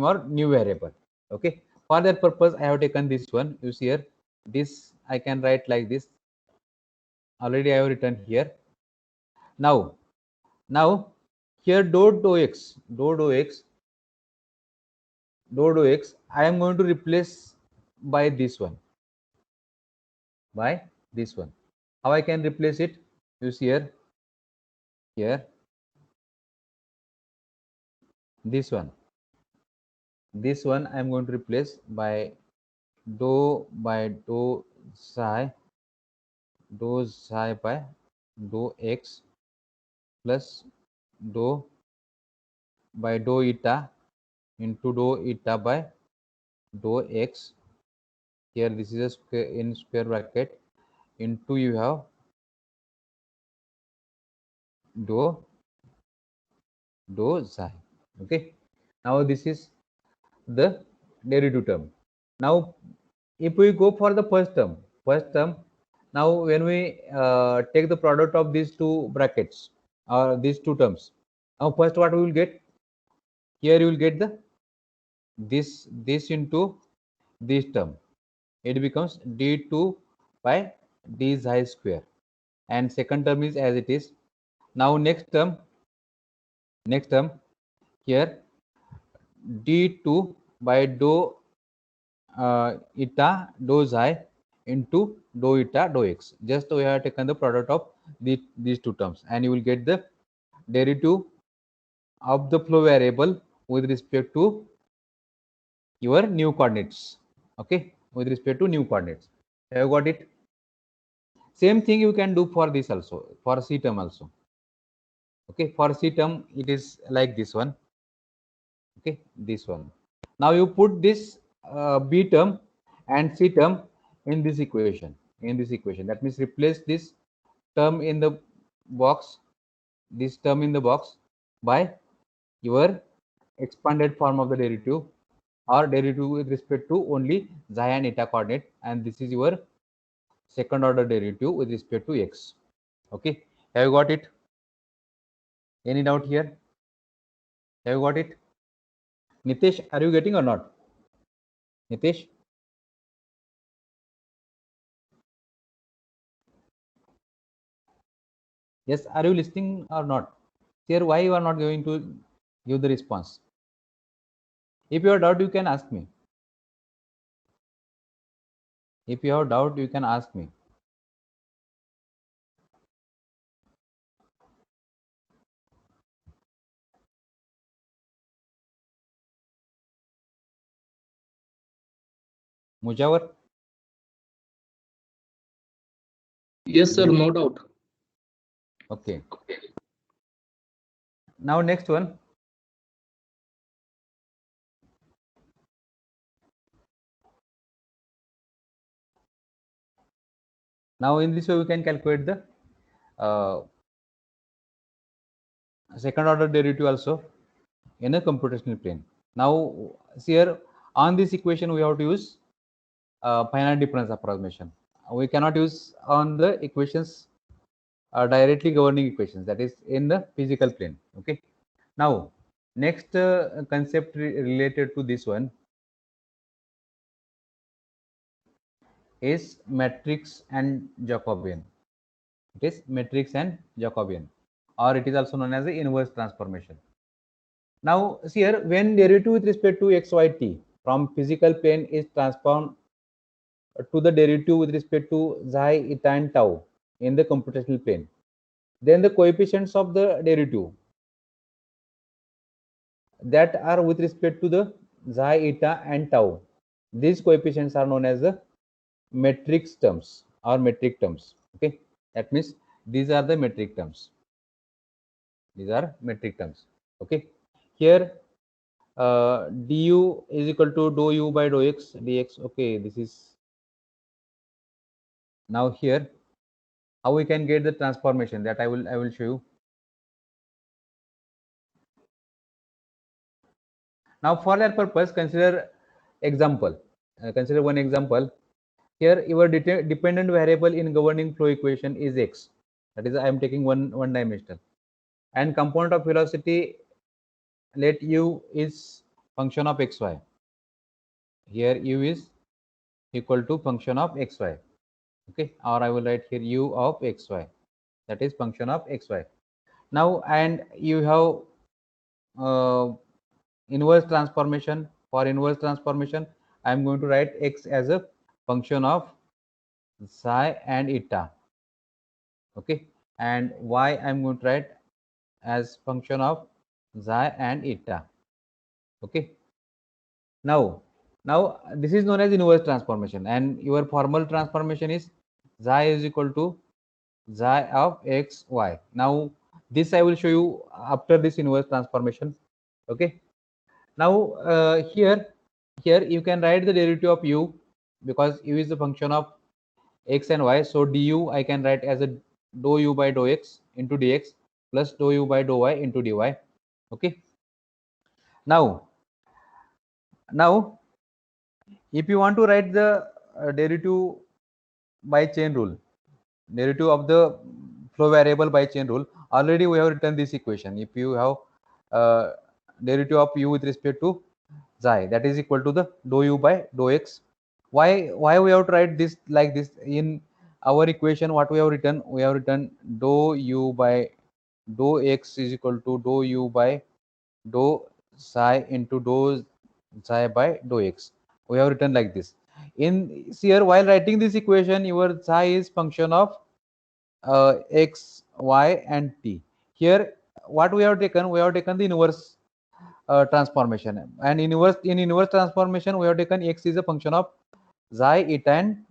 or new variable. Okay, for that purpose I have taken this one. You see here, this I can write like this. Already I have written here. Now here dou x I am going to replace by this one, how I can replace it? You see here this one I am going to replace by dou xi by dou x plus dou by dou eta into dou eta by dou x. Here this is a square in square bracket into you have dou xi. Okay, now this is the derivative term. Now if we go for the first term, now when we take the product of these two brackets or these two terms, now first what we will get? Here you will get the this into this term, it becomes d2 by d xi square, and second term is as it is. Now next term here d2 by dou eta dou xi into dou eta dou x. Just we have taken the product of these two terms, and you will get the derivative of the flow variable with respect to your new coordinates. Okay, with respect to new coordinates. Have you got it? Same thing you can do for this also, for C term also. Okay, for C term it is like this one. Okay, this one. Now you put this B term and C term in this equation. That means replace this term in the box, by your expanded form of the derivative, or derivative with respect to only xi and eta coordinate, and this is your second order derivative with respect to x. Okay, have you got it? Any doubt here? Have you got it? Nitesh, are you getting or not? Nitesh? Yes, are you listening or not? Here, why you are not going to give the response? If you have doubt, you can ask me. If you have doubt, you can ask me. Mujawar? Yes, sir, no doubt. Okay. Now next one. Now in this way we can calculate the second order derivative also in a computational plane. Now see here, on this equation we have to use finite difference approximation. We cannot use on the equations directly governing equations, that is in the physical plane. Okay, now next concept related to this one is matrix and Jacobian. It is matrix and Jacobian, or it is also known as the inverse transformation. Now see here, when derivative with respect to x, y, t from physical plane is transformed to the derivative with respect to xi, eta and tau in the computational plane, then the coefficients of the derivative that are with respect to the xi, eta and tau, these coefficients are known as the metric terms or metric terms. Okay, that means these are the metric terms. These are metric terms. Okay, here du is equal to dou u by dou x dx. Okay, this is now here how we can get the transformation, that I will show you. Now for that purpose, consider example. Consider one example. Here your dependent variable in governing flow equation is x. That is, I am taking one dimensional, and component of velocity, let u is function of xy. Here u is equal to function of xy. Okay, or I will write here u of xy, that is function of xy. Now, and you have inverse transformation. For inverse transformation, I am going to write x as a function of psi and eta. Okay, and y I am going to write as function of xi and eta. Okay, now this is known as inverse transformation, and your formal transformation is xi is equal to xi of x y. Now this I will show you after this inverse transformation. Okay, now here you can write the derivative of u, because u is the function of x and y, so du I can write as a dou u by dou x into dx plus dou u by dou y into dy. Okay, now if you want to write the derivative by chain rule, derivative of the flow variable by chain rule, already we have written this equation. If you have derivative of u with respect to xi, that is equal to the dou u by dou x. Why we have to write this like this? In our equation, what we have written? We have written dou u by dou x is equal to dou u by dou psi into dou psi by dou x. We have written like this. In here, while writing this equation, your psi is function of x, y, and t. Here, what we have taken? We have taken the inverse transformation, and in inverse transformation, we have taken x is a function of xi, eta, and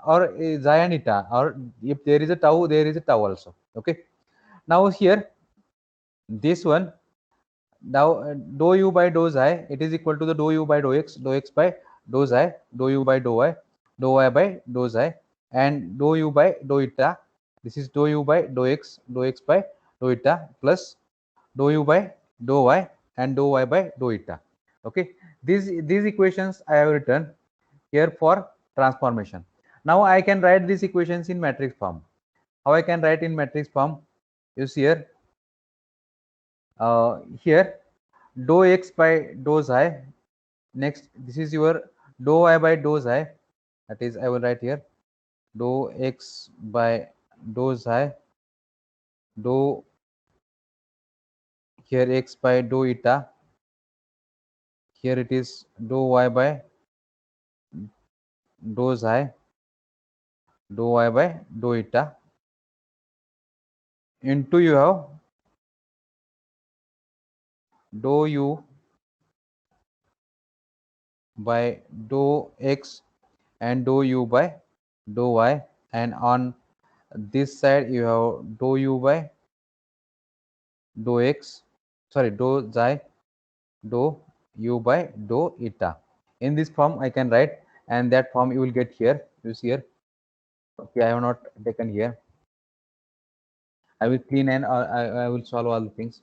or xi and eta, or if there is a tau, there is a tau also. Okay. Now here, this one, now dou u by dou xi, it is equal to the dou u by dou x by dou xi, dou u by dou y by dou xi, and dou u by dou eta. This is dou u by dou x by dou eta plus dou u by dou y and dou y by dou eta. Okay, these equations I have written here for transformation. Now I can write these equations in matrix form. How I can write in matrix form? You see here, here dou x by dou xi. Next, this is your dou y by dou xi. That is, I will write here dou x by dou xi, dou here x by dou eta. Here it is dou y by dou xi, dou y by dou eta, into you have dou u by dou x and dou u by dou y, and on this side you have dou u by dou x, sorry, dou xi, dou u by dou eta. In this form I can write, and that form you will get here. You see here. Okay, I have not taken here. I will clean, and I will solve all the things.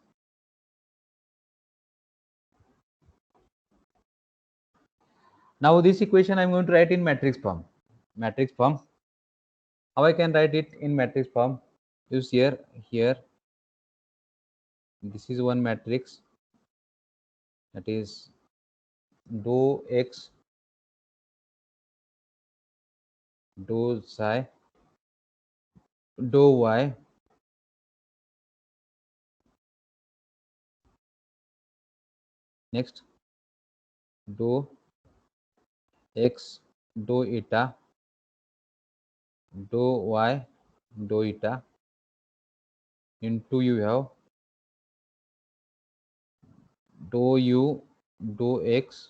Now this equation I'm going to write in matrix form. Matrix form. How I can write it in matrix form? Use here. This is one matrix, that is dou x, dou psi, dou y, next dou x dou eta dou y dou eta into you have dou u dou x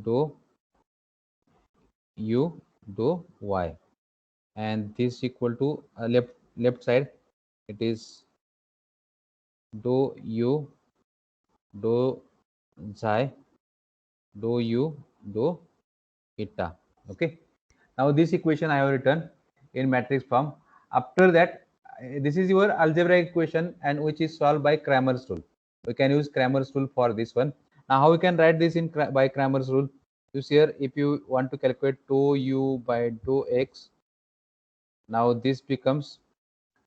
dou u dou y, and this equal to left side it is dou u dou xi dou u dou eta. Okay, now this equation I have written in matrix form. After that, this is your algebraic equation and which is solved by Cramer's rule. We can use Cramer's rule for this one. Now how we can write this in by Cramer's rule? Use here, if you want to calculate dou u by dou x, now this becomes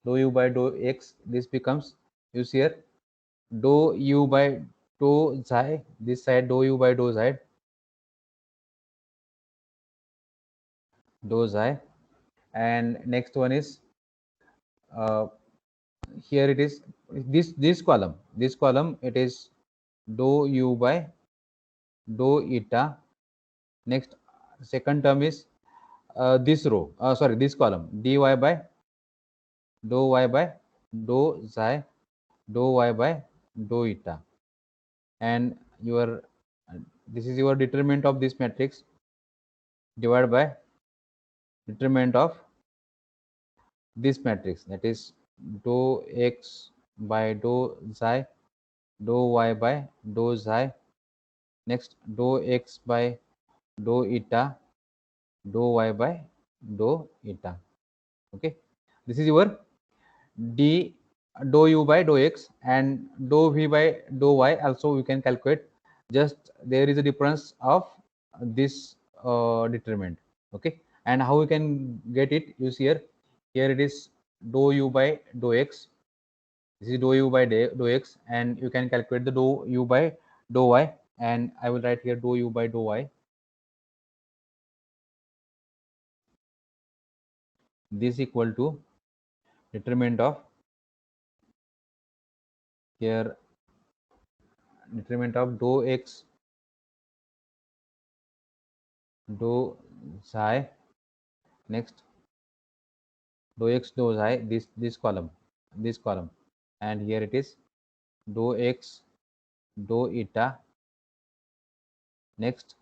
dou u by dou x, this becomes, use here, dou u by dou xi, this side dou u by dou xi, dou xi, and next one is here it is this column it is dou u by dou eta. Next second term is this row, sorry, this column dy by dou y by dou xi dou y by dou eta, and your this is your determinant of this matrix divided by determinant of this matrix, that is dou x by dou xi dou y by dou xi, next dou x by dou eta dou y by dou eta. Okay, this is your d dou u by dou x, and dou v by dou y also we can calculate, just there is a difference of this determinant. Okay, and how we can get it, use here it is dou u by dou x, this is dou u by dou x, and you can calculate the dou u by dou y, and I will write here dou u by dou y, this equal to determinant of here determinant of dou x dou xi, next dou x dou xi, this column, and here it is dou x dou eta, next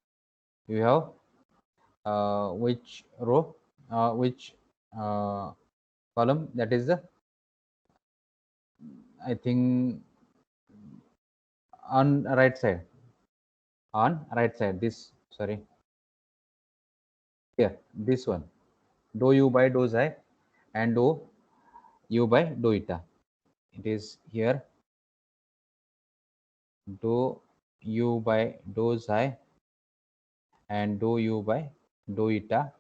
you have which row, which column, that is the, I think on right side, this, sorry, here this one dou u by dou xi and dou u by dou eta, it is here dou u by dou xi and dou u by dou eta.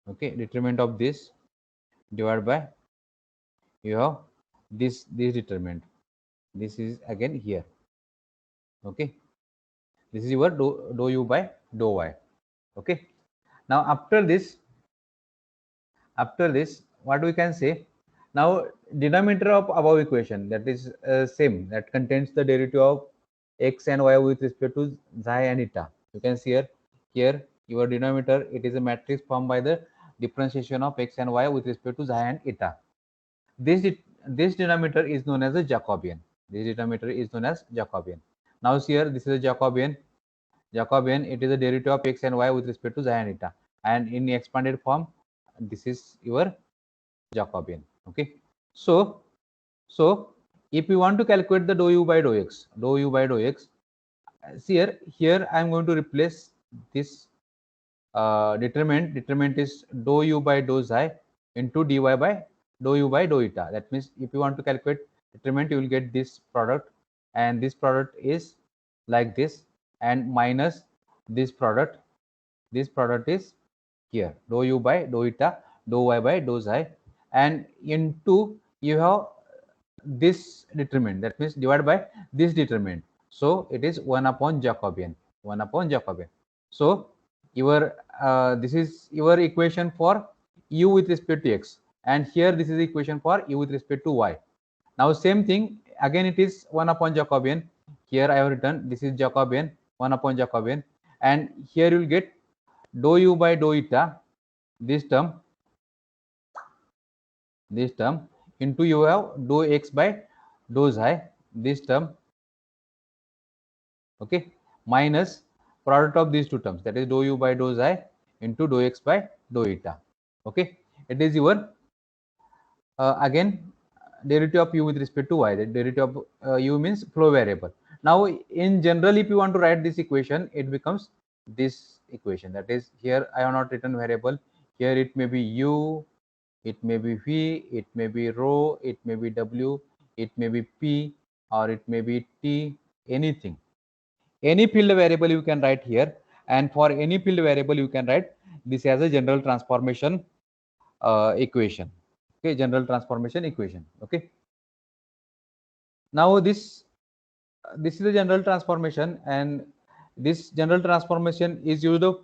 Okay, determinant of this divided by you have this determinant, this is again here. Okay, this is your dou u by dou y. Okay, now after this what we can say, now denominator of above equation, that is same, that contains the derivative of x and y with respect to xi and eta. You can see here your denominator, it is a matrix formed by the differentiation of x and y with respect to xi and eta. This denominator is known as a Jacobian. Now here this is a Jacobian, it is a derivative of x and y with respect to xi and eta, and in expanded form this is your Jacobian. Okay, so if you want to calculate the dou u by dou x, see here I am going to replace this determinant is dou u by dou xi into dy by dou u by dou eta. That means if you want to calculate determinant, you will get this product, and this product is like this, and minus this product is here dou u by dou eta dou y by dou xi, and into you have this determinant, that means divided by this determinant, so it is 1 upon Jacobian. So your this is your equation for u with respect to x, and here this is the equation for u with respect to y. Now same thing again, it is 1 upon Jacobian. Here I have written this is Jacobian 1 upon Jacobian, and here you will get dou u by dou eta, this term into you have dou x by dou xi, this term, okay, minus product of these two terms, that is dou u by dou xi into dou x by dou eta. Okay, it is your again derivative of u with respect to y. The derivative of u means flow variable. Now in general, if you want to write this equation, it becomes this equation, that is, here I have not written variable, here it may be u, it may be v, it may be rho, it may be w, it may be p, or it may be t, anything. Any field variable you can write here, and for any field variable you can write this as a general transformation equation. Okay, general transformation equation. Okay, now this is a general transformation, and this general transformation is used to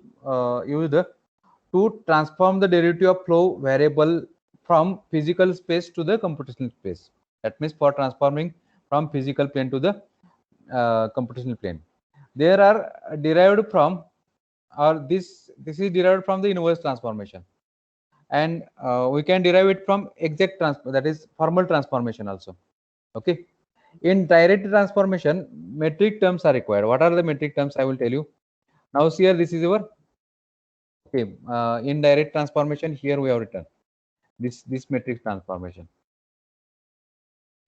transform the derivative of flow variable from physical space to the computational space. That means for transforming from physical plane to the computational plane. There are derived from, or this is derived from the inverse transformation, and we can derive it from exact transform, that is formal transformation also. Okay, in direct transformation, metric terms are required. What are the metric terms? I will tell you. Now see here, this is your, okay, in direct transformation, here we have written this matrix transformation.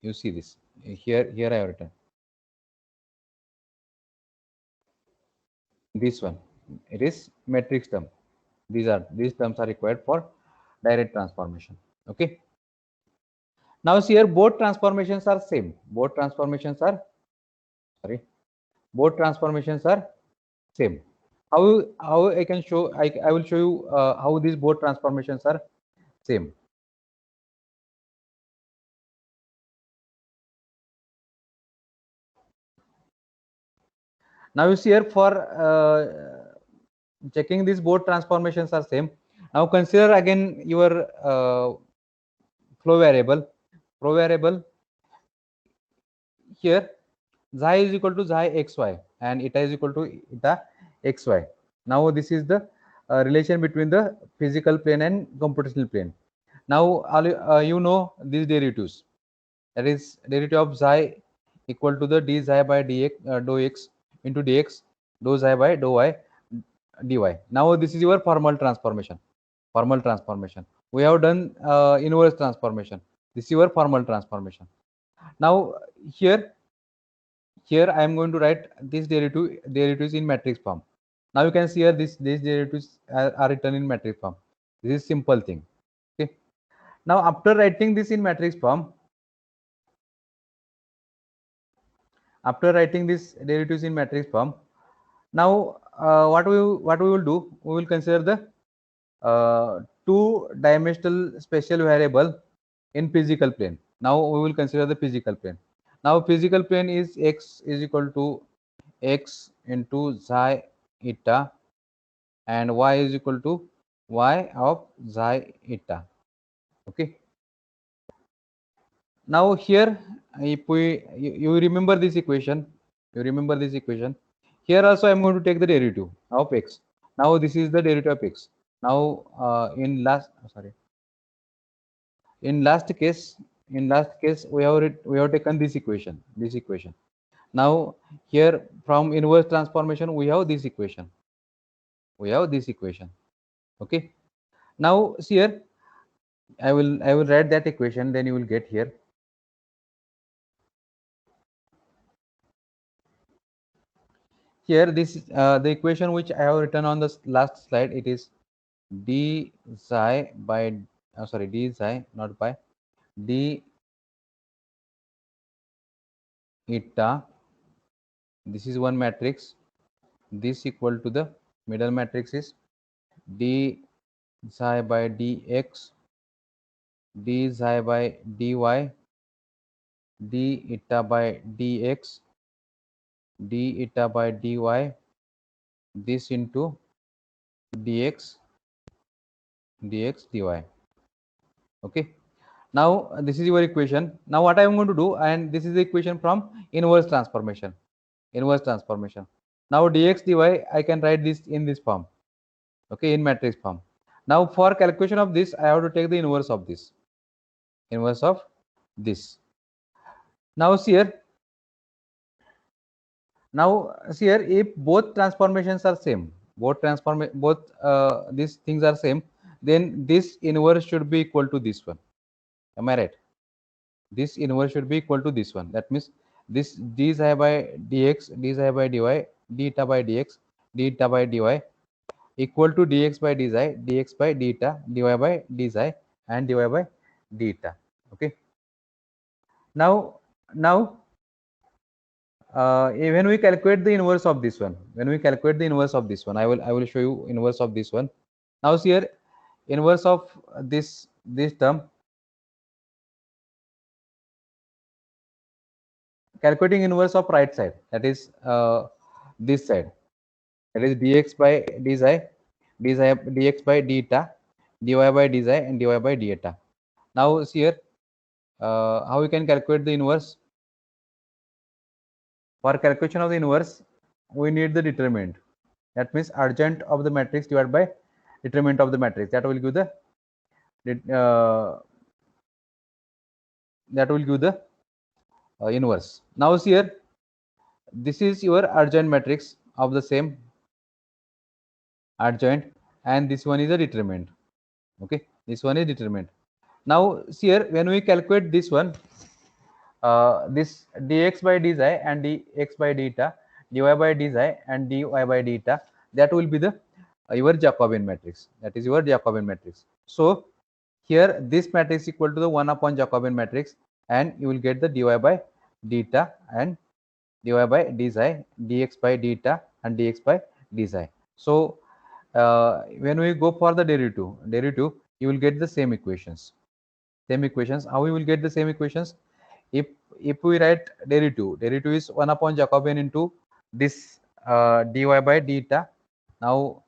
You see this here I have written this one. It is matrix term. These terms are required for direct transformation. Okay, now see here, both transformations are same. Both transformations are same. How I can show, I will show you how these both transformations are same. Now you see here, for checking these both transformations are same. Now consider again your flow variable. Here xi is equal to xi xy and eta is equal to eta xy. Now this is the relation between the physical plane and computational plane. Now you know these derivatives, that is derivative of xi equal to the d xi by dx dou x into dx dou xi by dou y dy. Now this is your formal transformation. We have done inverse transformation. This is your formal transformation. Now here I am going to write this derivatives in matrix form. Now you can see here these derivatives are written in matrix form. This is simple thing. Okay, now after writing this in matrix form, now what we will do, we will consider the two-dimensional spatial variable in physical plane. Now we will consider the physical plane. Now physical plane is x is equal to x into xi eta and y is equal to y of xi eta. Okay, now here if you remember this equation, here also I am going to take the derivative of x. Now this is the derivative of x. Now in last case we have taken this equation. Now here from inverse transformation we have this equation. Okay, now see here, I will write that equation, then you will get here. Here this is the equation which I have written on the last slide. It is d xi by d xi, not by d eta. This is one matrix. This equal to the middle matrix is d xi by dx, d xi by dy, d eta by dx, d eta by dy, this into dx dy. Okay, now this is your equation. Now what I am going to do, and this is the equation from inverse transformation. Inverse transformation. Now dx dy I can write this in this form, okay, in matrix form. Now for calculation of this I have to take the inverse of this, inverse of this. Now see here, if both transformations are same, both these things are same, then this inverse should be equal to this one. Am I right? This inverse should be equal to this one. That means this d xi by dx, d xi by dy, d eta by dx, d eta by dy equal to dx by d xi, dx by d eta, dy by d xi, and dy by d eta. Okay. Now when we calculate the inverse of this one, I will show you inverse of this one. Now see here, inverse of this term, calculating inverse of right side, that is this side, that is dx by d xi, dx by d eta, dy by d xi, and dy by d eta. Now see here, how we can calculate the inverse. For calculation of the inverse, we need the determinant. That means adjoint of the matrix divided by determinant of the matrix. That will give the inverse. Now see here, this is your adjoint matrix of the same adjoint, and this one is a determinant. Okay, this one is determinant. Now see here, when we calculate this one, this dx by d xi and dx by d eta, dy by d xi and dy by d eta, that will be the your Jacobian matrix. That is your Jacobian matrix. So here this matrix equal to the 1 upon Jacobian matrix, and you will get the dy by d eta and dy by d xi, dx by d eta and dx by d xi. So when we go for the derivative, you will get the same equations. How we will get the same equations? If we write derivative is 1 upon Jacobian into this dy by d eta. Now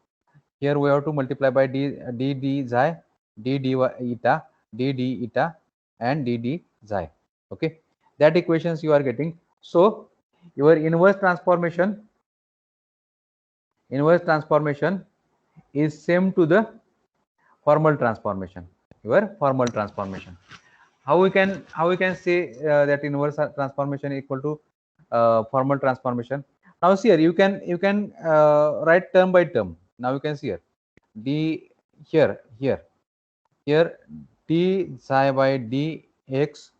here we have to multiply by d xi, d dy eta, d eta, and d xi. Okay, that equations you are getting. So your inverse transformation is same to the formal transformation. Your formal transformation. How we can say that inverse transformation equal to formal transformation? Now see here, you can write term by term. Now you can see here, d here d xi by dx,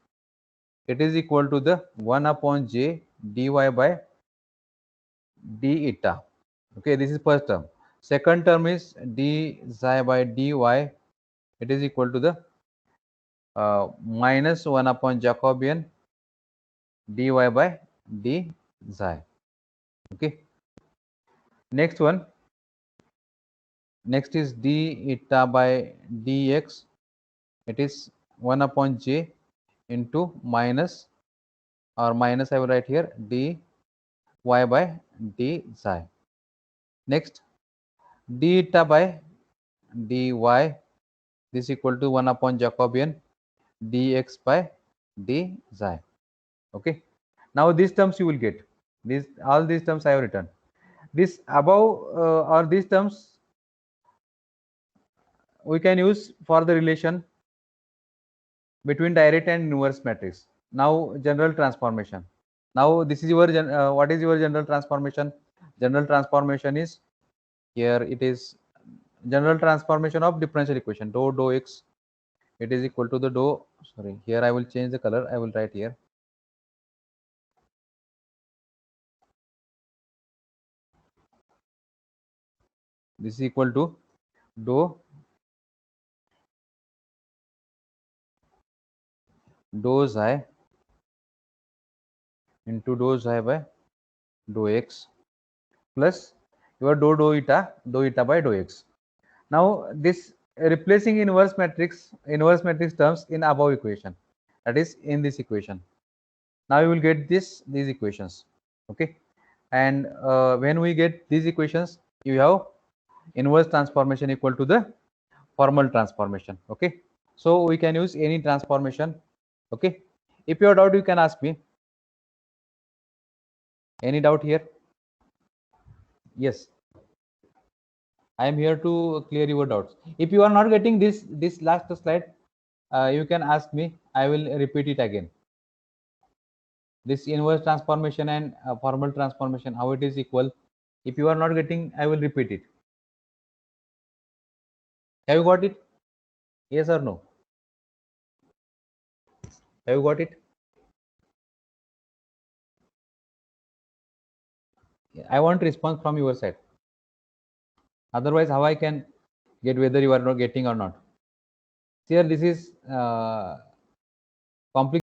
it is equal to the 1 upon j dy by d eta. Okay, this is first term. Second term is d xi by dy, it is equal to the minus 1 upon Jacobian dy by d xi. Okay, next is d eta by dx, it is 1 upon j into minus I will write here dy by d xi. Next, d eta by dy, this is equal to 1 upon Jacobian dx by d xi. Okay, now these terms you will get, all these terms I have written. This above or these terms we can use for the relation between direct and inverse matrix. Now general transformation. Now this is your what is your general transformation? General transformation is here, it is general transformation of differential equation dou x, it is equal to the dou, sorry, here I will change the color, I will write here this is equal to dou xi into dou xi by dou x plus your dou eta by dou x. Now this replacing inverse matrix terms in above equation, that is in this equation. Now you will get these equations. Okay, and when we get these equations, you have inverse transformation equal to the formal transformation. Okay, so we can use any transformation. Okay, if you have doubt you can ask me. Any doubt here? Yes. I am here to clear your doubts. If you are not getting this last slide, you can ask me. I will repeat it again. This inverse transformation and formal transformation, how it is equal. If you are not getting, I will repeat it. Have you got it? Yes or no? Have you got it? I want response from your side. Otherwise, how I can get whether you are not getting or not? Here, this is complicated.